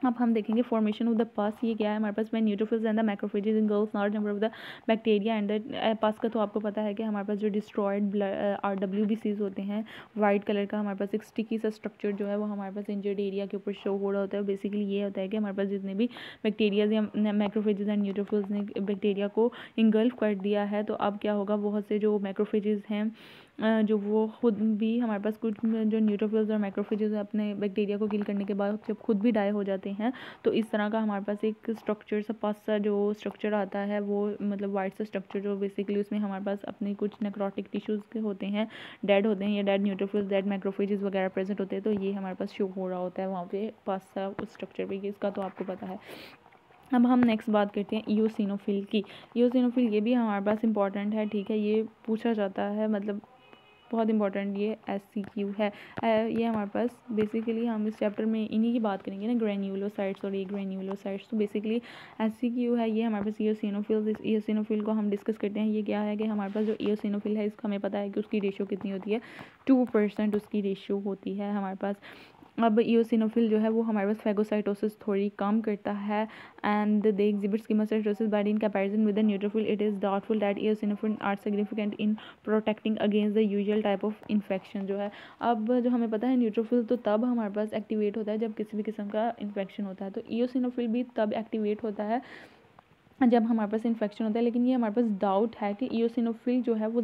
Speaker 1: अब हम देखेंगे फॉर्मेशन ऑफ द पास, ये क्या है हमारे पास, when neutrophils and the macrophages engulfs large number of the bacteria and the पास का तो आपको पता है कि हमारे पास जो डिस्ट्रॉयड RWBCs होते हैं वाइट कलर का, हमारे पास एक स्टिकी सा स्ट्रक्चर जो है वो हमारे पास इंजर्ड एरिया के ऊपर शो हो रहा होता है। बेसिकली ये होता है कि हमारे पास जितने भी बैक्टीरियाज या मैक्रोफेजेस एंड न्यूट्रोफिल्स ने बैक्टीरिया को इंगल्फ कर दिया है, तो अब क्या होगा, बहुत से जो मैक्रोफेजेस हैं जो वो खुद भी हमारे पास कुछ जो न्यूट्रोफिल्स और मैक्रोफेजेस अपने बैक्टीरिया को किल करने के बाद जब खुद भी डाई हो जाते हैं, तो इस तरह का हमारे पास एक स्ट्रक्चर सा पास सा जो स्ट्रक्चर आता है वो मतलब वाइट सा स्ट्रक्चर, जो बेसिकली उसमें हमारे पास अपने कुछ नेक्रोटिक टिश्यूज़ के होते हैं, डेड होते हैं, या डेड न्यूट्रोफिल्स डेड मैक्रोफेजेस वगैरह प्रेजेंट होते हैं, तो ये हमारे पास शो हो रहा होता है वहाँ पे पास सा उस स्ट्रक्चर पे, इसका तो आपको पता है। अब हम नेक्स्ट बात करते हैं ईओसिनोफिल की। ईओसिनोफिल ये भी हमारे पास इंपॉर्टेंट है, ठीक है, ये पूछा जाता है, मतलब बहुत इंपॉर्टेंट ये SCQ है। ये हमारे पास बेसिकली हम इस चैप्टर में इन्हीं की बात करेंगे ना, ग्रेन्यूलोसाइट्स और ग्रेन्यूलोसाइट्स, तो बेसिकली SCQ है ये हमारे पास ईओसिनोफिल्स। इस ईओसिनोफिल को हम डिस्कस करते हैं। ये क्या है कि हमारे पास जो ईओसिनोफिल है इसका हमें पता है कि उसकी रेशियो कितनी होती है, 2% उसकी रेशियो होती है हमारे पास। अब ईओसिनोफिल जो है वो हमारे पास फेगोसाइटोसिस थोड़ी कम करता है and they exhibits chemocytosis, but in comparison with the neutrophil it is doubtful that eosinophil are significant in protecting against the usual type of infection जो है। अब जो हमें पता है न्यूट्रोफिल तो तब हमारे पास एक्टिवेट होता है जब किसी भी किस्म का इन्फेक्शन होता है, तो ईओसिनोफिल भी तब एक्टिवेट होता है जब हमारे पास इन्फेक्शन होता है। लेकिन ये हमारे पास डाउट है कि ईओसिनोफिल जो है वो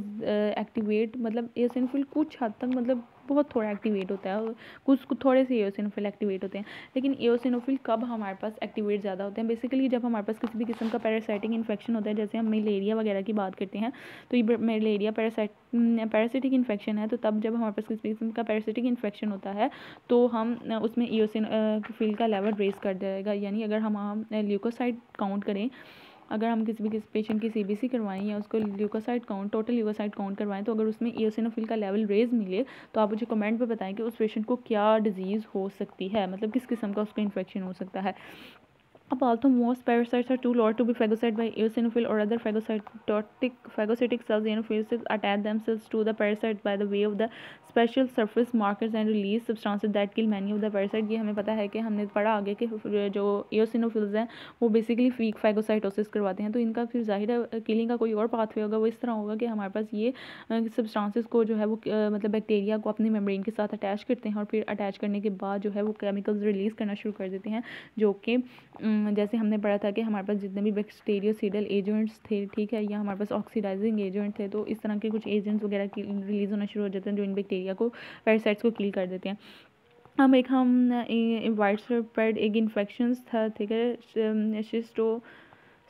Speaker 1: एक्टिवेट, मतलब ईओसिनोफिल कुछ हद तक, मतलब बहुत थोड़ा एक्टिवेट होता है, कुछ थोड़े से ईओसिनोफिल एक्टिवेट होते हैं। लेकिन ईओसिनोफिल कब हमारे पास एक्टिवेट ज़्यादा होते हैं, बेसिकली जब हमारे पास किसी भी किस्म का पैरासाइटिक इन्फेक्शन होता है, जैसे हम मलेरिया वगैरह की बात करते हैं, तो ये मलेरिया पैरासिटिक इन्फेक्शन है, तो तब जब हमारे पास किसी भी किस्म का पैरासिटिक इन्फेक्शन होता है तो हम उसमें ईओसिनोफिल का लेवल रेज कर देगा। यानी अगर हम ल्यूकोसाइट काउंट करें, अगर हम किसी भी पेशेंट की CBC करवाएं या उसको leucocyte count, total leucocyte count करवाएं, तो अगर उसमें ईओसिनोफिल का लेवल रेज मिले तो आप मुझे कमेंट पे बताएं कि उस पेशेंट को क्या डिजीज़ हो सकती है, मतलब किस किस्म का उसको इन्फेक्शन हो सकता है। Up although most parasites are too low to be phagocyted by eosinophil or other phagocytic cells, eosinophils attach themselves to the parasite by the way of the special surface markers and release substances that kill many of the parasite। ये हमें पता है कि हमने पढ़ा आगे कि जो eosinophils हैं वो बेसिकली phagocytosis करवाते हैं, तो इनका फिर जाहिर है किलिंग का कोई और पाथवे होगा, वो इस तरह होगा कि हमारे पास ये सब्सटेंसेस को जो है वो मतलब बैक्टीरिया को अपनी मेम्ब्रेन के साथ अटैच करते हैं और फिर अटैच करने के बाद जो है वो केमिकल्स रिलीज़ करना शुरू कर देते हैं, जो कि जैसे हमने पढ़ा था कि हमारे पास जितने भी बैक्टीरियोसाइडल एजेंट्स थे, ठीक है, या हमारे पास ऑक्सीडाइजिंग एजेंट थे, तो इस तरह के कुछ एजेंट्स वगैरह की रिलीज़ होना शुरू हो जाते हैं जो इन बैक्टीरिया को, पैरासाइट्स को किल कर देते हैं। हम वाइड स्प्रेड एक इन्फेक्शंस था, ठीक है,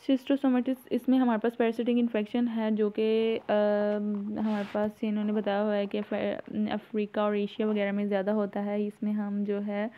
Speaker 1: शिस्टोसोमाटिस, इसमें हमारे पास पैरासिटिक इन्फेक्शन है जो कि हमारे पास इन्होंने बताया हुआ है कि अफ्रीका और एशिया वगैरह में ज़्यादा होता है। इसमें हम जो है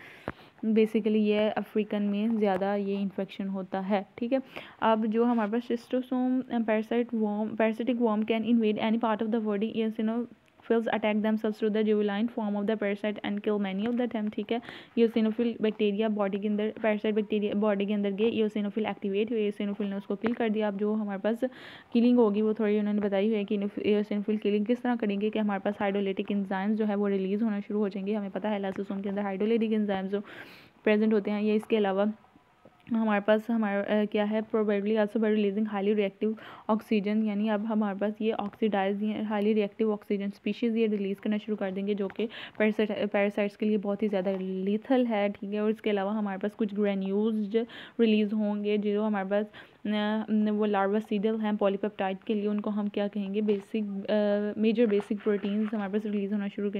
Speaker 1: बेसिकली ये अफ्रीकन में ज़्यादा ये इन्फेक्शन होता है, ठीक है। अब जो हमारे पास schistosome parasitic worm can invade any part of the body, eosinophils attack themselves through the juvenile form of the parasite and kill many of the time, ठीक है। eosinophil बैक्टीरिया बॉडी के अंदर, पैरासाइट बैक्टीरिया बॉडी के अंदर गए, eosinophil एक्टिवेट हुए, eosinophil ने उसको किल कर दिया। अब जो हमारे पास किलिंग होगी वो थोड़ी उन्होंने बताई हुई है कि eosinophil किलिंग किस तरह करेंगे कि हमारे पास हाइड्रोलिटिक एंजाइम्स जो है वो रिलीज़ होना शुरू हो जाएंगे। हमें पता है लाइसोसोम के अंदर हाइड्रोलिटिक एंजाइम्स जो प्रेजेंट होते हैं। ये इसके अलावा हमारे पास क्या है, probably also by releasing highly reactive oxygen, यानी अब हमारे पास ये oxidise highly reactive oxygen species ये रिलीज़ करना शुरू कर देंगे, जो कि पैरासाइट्स के लिए बहुत ही ज़्यादा लीथल है, ठीक है। और इसके अलावा हमारे पास कुछ ग्रेन्यूल्स रिलीज़ होंगे जो हमारे पास वो लार्वासीडल हैं पॉलीपेप्टाइड के लिए, उनको हम क्या कहेंगे, मेजर बेसिक प्रोटीन्स हमारे पास रिलीज़ होना शुरू कर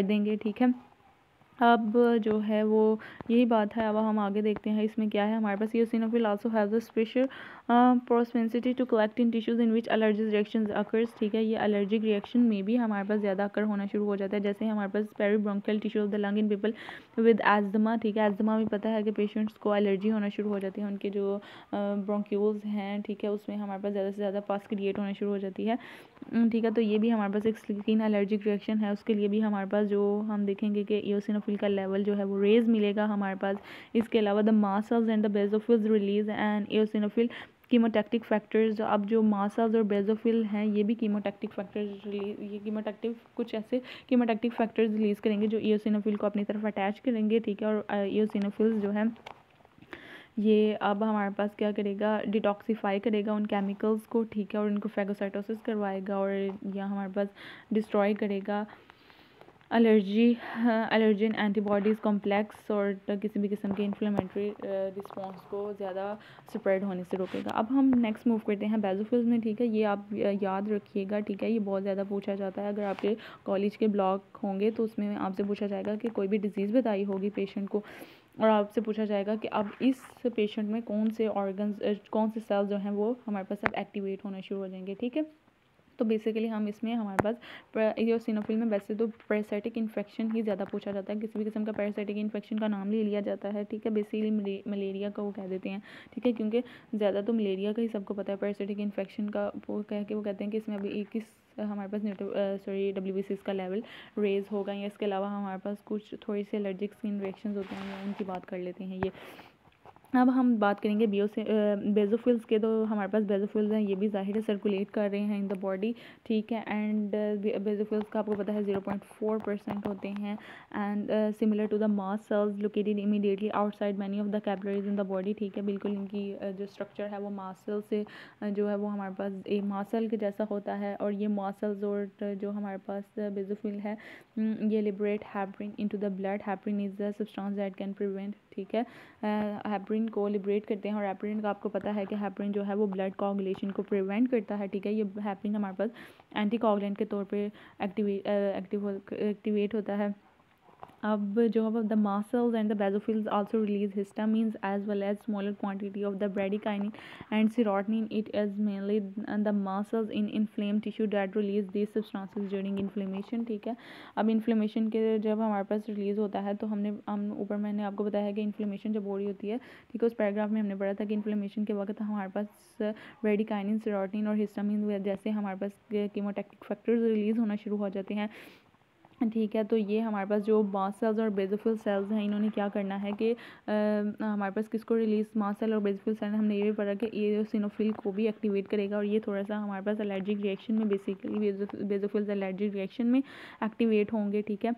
Speaker 1: देंगे, ठीक है। अब जो है वो यही बात है। अब हम आगे देखते हैं इसमें क्या है हमारे पास। eosinophil also has a special propensity to collect in tissues in which allergic reactions occurs, ठीक है। ये allergic reaction में भी हमारे पास ज़्यादा अकर होना शुरू हो जाता है, जैसे हमारे पास peribronchial tissue of the lung in people with asthma, ठीक है। एज्मा भी पता है कि पेशेंट्स को एलर्जी होना शुरू हो जाती है, उनके जो ब्रोंक्यूल्स हैं, ठीक है, उसमें हमारे पास ज़्यादा से ज़्यादा पास क्रिएट होना शुरू हो जाती है, ठीक है। तो ये भी हमारे पास एक स्किन एलर्जिक रिएक्शन है, उसके लिए भी हमारे पास जो हम देखेंगे कि eosinophil का लेवल जो है वो रेज मिलेगा हमारे पास। इसके अलावा the mast cells and the basophils release and eosinophil chemotactic factors. अब जो मास्ट सेल्स और बेसोफिल हैं ये भी कीमोटैक्टिक फैक्टर्स कुछ ऐसे कीमोटैक्टिक फैक्टर्स रिलीज़ करेंगे जो eosinophil को अपनी तरफ अटैच करेंगे, ठीक है। और eosinophils जो है ये अब हमारे पास क्या करेगा, डिटॉक्सीफाई करेगा उन केमिकल्स को, ठीक है, और उनको फैगोसाइटोसिस करवाएगा और या हमारे पास डिस्ट्रॉय करेगा एलर्जिन एंटीबॉडीज़ कॉम्प्लेक्स और किसी भी किस्म के इन्फ्लेमेटरी रिस्पॉन्स को ज़्यादा स्प्रेड होने से रोकेगा। अब हम नेक्स्ट मूव करते हैं बेसोफिल्स में, ठीक है। ये आप याद रखिएगा, ठीक है, ये बहुत ज़्यादा पूछा जाता है। अगर आपके कॉलेज के ब्लॉक होंगे तो उसमें आपसे पूछा जाएगा कि कोई भी डिजीज़ बताई होगी पेशेंट को, और आपसे पूछा जाएगा कि अब इस पेशेंट में कौन से ऑर्गन्स कौन से सेल्स जो हैं वो हमारे पास अब एक्टिवेट होना शुरू हो जाएंगे, ठीक है। तो बेसिकली हम इसमें हमारे पास इयोसिनोफिल में वैसे तो पैरासाइटिक इन्फेक्शन ही ज़्यादा पूछा जाता है, किसी भी किस्म का पैरासाइटिक इन्फेक्शन का नाम ले लिया जाता है, ठीक है। बेसिकली मलेरिया का वो कह देते हैं, ठीक है, क्योंकि ज़्यादा तो मलेरिया का ही सबको पता है। पैरासाइटिक इन्फेक्शन का वो कह के वो कहते हैं कि इसमें अभी 21 हमारे पास WBCs का लेवल रेज होगा, या इसके अलावा हमारे पास कुछ थोड़ी सी एलर्जिक स्किन रिएक्शंस होते हैं, उनकी बात कर लेते हैं। ये अब हम बात करेंगे बेसोफिल्स के। तो हमारे पास बेसोफिल्स हैं, ये भी ज़ाहिर है सर्कुलेट कर रहे हैं इन द बॉडी, ठीक है। एंड बेसोफिल्स का आपको पता है 0.4% होते हैं, and similar to the mast cells located immediately outside many of the capillaries in the body, ठीक है। बिल्कुल इनकी जो स्ट्रक्चर है वो मास्ट सेल से जो है वो हमारे पास एक मास्ट सेल के जैसा होता है। और ये मास्ट सेल्स और जो हमारे पास बेसोफिल है ये liberate heparin into the blood. Heparin is the substance that can prevent, ठीक है, हैपरिन को लिबरेट करते हैं। और हैपरिन का आपको पता है कि हैपरिन जो है वो ब्लड कोगुलेशन को प्रिवेंट करता है, ठीक है। ये हैपरिन हमारे पास एंटी कोगुलेंट के तौर पे एक्टिवेट होता है। अब जो है the muscles and the basophils also release histamines as well as smaller quantity of the bradykinin and serotonin. It is mainly the muscles in inflame tissue that release this substances during inflammation, ठीक है। अब इन्फ्लेमेशन के जब हमारे पास रिलीज होता है तो हम ऊपर मैंने आपको बताया है कि इन्फ्लेमेशन जब हो रही होती है, ठीक है, उस पैराग्राफ में हमने पढ़ा था कि इन्फ्लेमेशन के वक्त हमारे पास ब्रेडिकाइनिन, सेरोटोनिन और हिस्टामिन जैसे हमारे पास कीमोटैक्टिक फैक्टर्स रिलीज होना शुरू हो जाते हैं, ठीक है। तो ये हमारे पास जो मास्ट सेल्स और बेसोफिल सेल्स हैं, इन्होंने क्या करना है कि हमारे पास किसको रिलीज, मास्ट सेल और बेसोफिल सेल, हमने ये भी पढ़ा कि इयोसिनोफिल को भी एक्टिवेट करेगा, और ये थोड़ा सा हमारे पास एलर्जिक रिएक्शन में बेसिकली बेसोफिल्स एलर्जिक रिएक्शन में एक्टिवेट होंगे, ठीक है।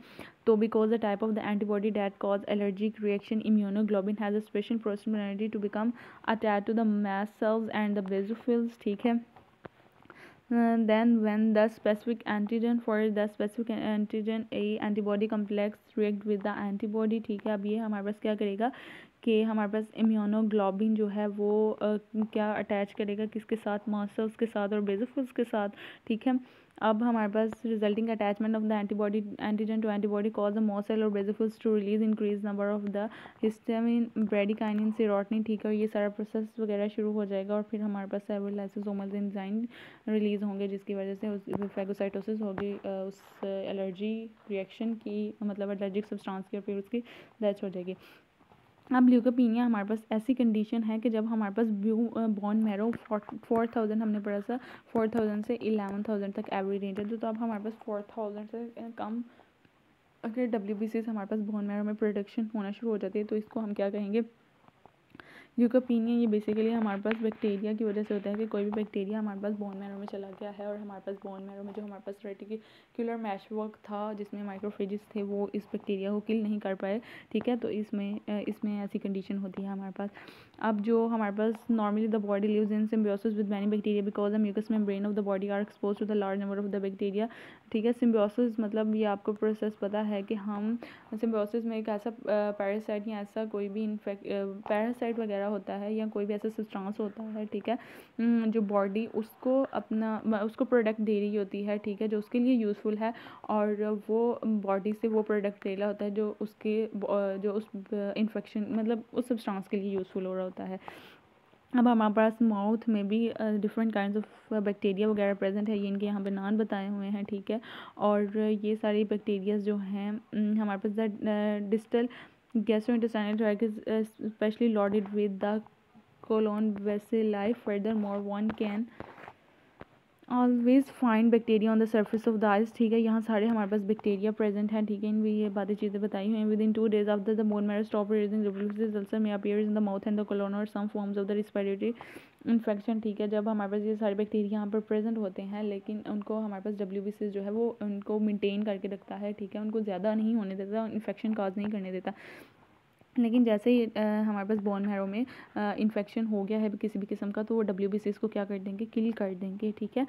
Speaker 1: तो because the type of the antibody that cause allergic reaction immunoglobin has a special personality to become attach to the mast cells and the basophils, ठीक है। Then when the specific antigen for the specific antigen a antibody complex react with the antibody, ठीक है। अब ये हमारे पास क्या करेगा कि हमारे पास इम्यूनोग्लोबिन जो है वो क्या अटैच करेगा, किसके साथ, मास्ट सेल्स के साथ और बेसोफिल्स के साथ, ठीक है। अब हमारे पास resulting attachment of the antigen to antibody cause the mast cell और basophils to release increase number of the histamine, bradykinin, serotonin, ठीक है। और ये सारा प्रोसेस वगैरह शुरू हो जाएगा, और फिर हमारे पास सेवरल लाइसोसोमल एंजाइम रिलीज़ होंगे, जिसकी वजह से उस फैगोसाइटोसिस होगी, उस एलर्जी रिएक्शन की, मतलब एलर्जिक सब्सटेंस की, और फिर उसकी डेथ हो जाएगी। अब ल्यूकोपीनिया हमारे पास ऐसी कंडीशन है कि जब हमारे पास बोन मैरो 4000 हमने पढ़ा था, 4000 से 11000 तक एवरी रेंज है। तो अब हमारे पास 4000 से कम अगर WBC से हमारे पास बोन मैरो में प्रोडक्शन होना शुरू हो जाती है तो इसको हम क्या कहेंगे, ल्यूकोपीनिया। ये बेसिकली हमारे पास बैक्टीरिया की वजह से होता है कि कोई भी बैक्टीरिया हमारे पास बोन मैरो में चला गया है, और हमारे पास बोन मैरो में जो हमारे पास रेटिकुलर मैशवर्क था जिसमें माइक्रोफेजेस थे वो इस बैक्टीरिया को किल नहीं कर पाए, ठीक है। तो इसमें ऐसी कंडीशन होती है हमारे पास। अब जो हमारे पास normally the body lives in symbiosis with many bacteria because the mucous membrane of the body are expose to the large number of the bacteria, ठीक है। सिम्बियोसिस मतलब ये आपको प्रोसेस पता है कि हम सिम्बियोसिस में एक ऐसा पैरासाइट या ऐसा कोई भी पैरासाइट वगैरह होता है या कोई भी ऐसा सब्सटेंस होता है, ठीक है, जो बॉडी उसको प्रोडक्ट दे रही होती है, ठीक है, जो उसके लिए यूज़फुल है, और वो बॉडी से वो प्रोडक्ट ले रहा होता है जो उस इन्फेक्शन मतलब उस सब्सटेंस के लिए यूज़फुल हो रहा होता है। अब हमारे पास माउथ में भी डिफरेंट काइंड्स ऑफ बैक्टीरिया वगैरह प्रेजेंट है, ये इनके यहाँ पे नाम बताए हुए हैं, ठीक है। और ये सारी बैक्टीरियाज जो हैं हमारे पास the distal gastrointestinal tract is especially loaded with the colon bacilli. Furthermore, one can always find bacteria on the surface of the eyes, ठीक है। यहाँ सारे हमारे पास बैक्टीरिया प्रेजेंट हैं, ठीक है। इन भी ये बातें चीज़ें बताई हुई हैं। Within 2 days after the bone marrow stop releasing WBCs ulcer may appears in the mouth and the colon और some forms of the respiratory infection, ठीक है। जब हमारे पास ये सारे बैक्टीरिया यहाँ पर प्रेजेंट होते हैं, लेकिन उनको हमारे पास WBCs जो है वो उनको मेनटेन करके रखता है, ठीक है, उनको ज़्यादा नहीं होने देता, इन्फेक्शन काज नहीं करने देता। लेकिन जैसे ही हमारे पास बोन मैरो में इन्फेक्शन हो गया है किसी भी किस्म का, तो वो WBCs को क्या कर देंगे, किल कर देंगे, ठीक है।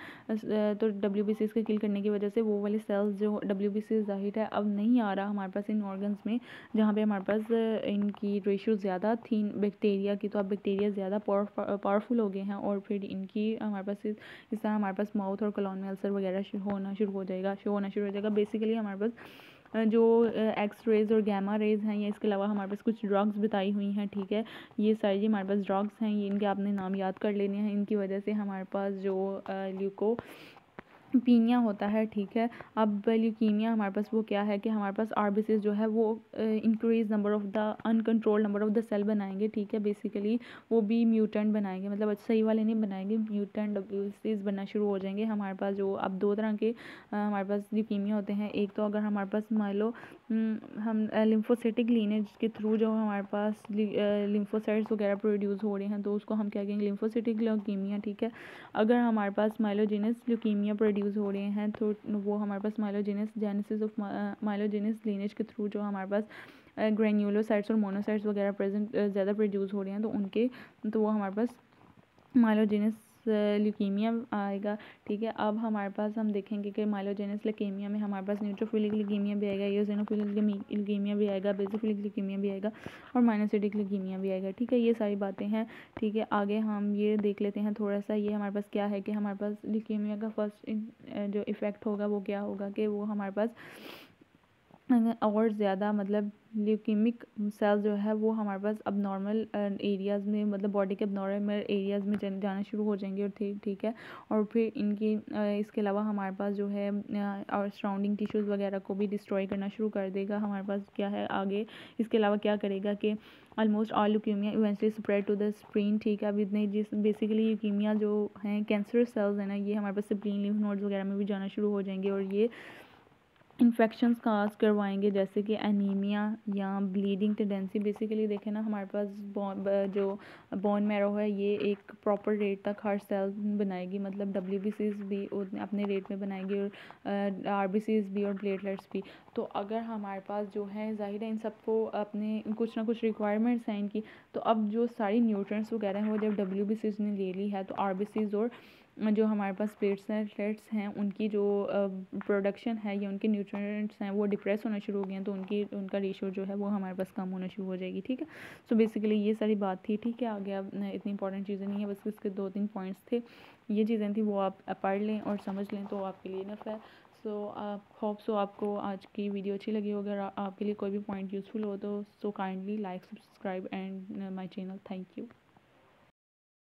Speaker 1: तो WBCs को किल करने की वजह से वो वाले सेल्स जो WBCs ज़ाहिर है अब नहीं आ रहा हमारे पास इन ऑर्गन्स में, जहाँ पे हमारे पास इनकी रेशियो ज़्यादा थी बैक्टीरिया की, तो अब बैक्टीरिया ज़्यादा पावरफुल हो गए हैं, और फिर इनकी हमारे पास इस तरह हमारे पास माउथ और कॉलोन में अल्सर वगैरह शो होना शुरू हो जाएगा। बेसिकली हमारे पास जो एक्स रेज़ और गैमा रेज़ हैं, या इसके अलावा हमारे पास कुछ ड्रग्स बताई हुई हैं, ठीक है। ये सारी हमारे पास ड्रग्स हैं, ये इनके आपने नाम याद कर लेने हैं। इनकी वजह से हमारे पास जो ल्यूकोपीनिया होता है, ठीक है। अब ल्यूकीमिया हमारे पास वो क्या है कि हमारे पास RBCs जो है वो increase number of the uncontrolled number of the cell बनाएंगे, ठीक है। बेसिकली वो भी म्यूटेंट बनाएंगे, मतलब सही वाले नहीं बनाएंगे, म्यूटेंट WBCs बनना शुरू हो जाएंगे हमारे पास। जो अब दो तरह के हमारे पास ल्यूकीमिया होते हैं। एक तो अगर हमारे पास मान लो हम लिम्फोसिटिक लीनेज के थ्रू जो हमारे पास लिम्फोसाइट्स वगैरह प्रोड्यूस हो रहे हैं, तो उसको हम क्या कहेंगे, लिम्फोसिटिक ल्यूकीमिया, ठीक है। अगर हमारे पास माइलोजेनस ल्यूकीमिया प्रोड्यूस हो रहे हैं, तो वो हमारे पास माइलोजेनस जेनेसिस ऑफ माइलोजेनस लीनेज के थ्रू जो हमारे पास ग्रेन्यूलोसाइट्स और मोनोसाइट्स वगैरह प्रेजेंट ज़्यादा प्रोड्यूस हो रहे हैं, तो वो हमारे पास माइलोजेनस ल्यूकीमिया आएगा, ठीक है। अब हमारे पास हम देखेंगे कि माइलोजेनस ल्यूकीमिया में हमारे पास न्यूट्रोफिलिक ल्यूकीमिया भी आएगा, इओसिनोफिलिक ल्यूकीमिया भी आएगा, बेसिफिलिक ल्यूकीमिया भी आएगा, और माइनोसिटिक ल्यूकीमिया भी आएगा, ठीक है। ये सारी बातें हैं, ठीक है। आगे हम ये देख लेते हैं थोड़ा सा, ये हमारे पास क्या है कि हमारे पास ल्यूकीमिया का फर्स्ट जो इफ़ेक्ट होगा वो क्या होगा कि वो हमारे पास और ज़्यादा मतलब ल्यूकीमिक सेल्स जो है वो हमारे पास अब नॉर्मल एरियाज़ में, मतलब बॉडी के अब नॉर्मल एरियाज़ में जाना शुरू हो जाएंगे, और ठीक है। और फिर इनकी इसके अलावा हमारे पास जो है और सराउंडिंग टिश्यूज़ वगैरह को भी डिस्ट्रॉय करना शुरू कर देगा हमारे पास। क्या है आगे इसके अलावा क्या करेगा कि almost all leukaemia eventually spread to the spleen, ठीक है। अब इतने जिस बेसिकली ल्यूकीमिया जो हैं कैंसरस सेल्स है ना, ये हमारे पास स्प्रीन, लिम्फ नोड्स वगैरह में भी जाना शुरू हो जाएंगे, और ये इन्फेक्शंस काज करवाएंगे, जैसे कि एनीमिया या ब्लीडिंग टेंडेंसी। बेसिकली देखें ना, हमारे पास जो बोन मैरो है ये एक प्रॉपर रेट तक हर सेल बनाएगी, मतलब WBCs भी अपने रेट में बनाएगी, और RBCs भी और प्लेटलेट्स भी। तो अगर हमारे पास जो है ज़ाहिर है इन सबको अपने कुछ ना कुछ रिक्वायरमेंट्स हैं इनकी, तो अब जो सारी न्यूट्रिएंट्स वगैरह हैं वो जब WBCs ने ले ली है, तो RBCs और जो हमारे पास प्लेटलेट्स हैं उनकी जो प्रोडक्शन है या उनके न्यूट्रिएंट्स हैं वो डिप्रेस होना शुरू हो गए हैं, तो उनका रेशियो जो है वो हमारे पास कम होना शुरू हो जाएगी, ठीक है। सो बेसिकली ये सारी बात थी, ठीक है। आगे अब इतनी इंपॉर्टेंट चीज़ें नहीं है, बस इसके 2-3 पॉइंट्स थे, ये चीज़ें थी, वो आप पढ़ लें और समझ लें तो आपके लिए इनफ है। सो होप सो आपको आज की वीडियो अच्छी लगी हो। अगर आपके लिए कोई भी पॉइंट यूज़फुल हो तो kindly like, subscribe and my channel. Thank you.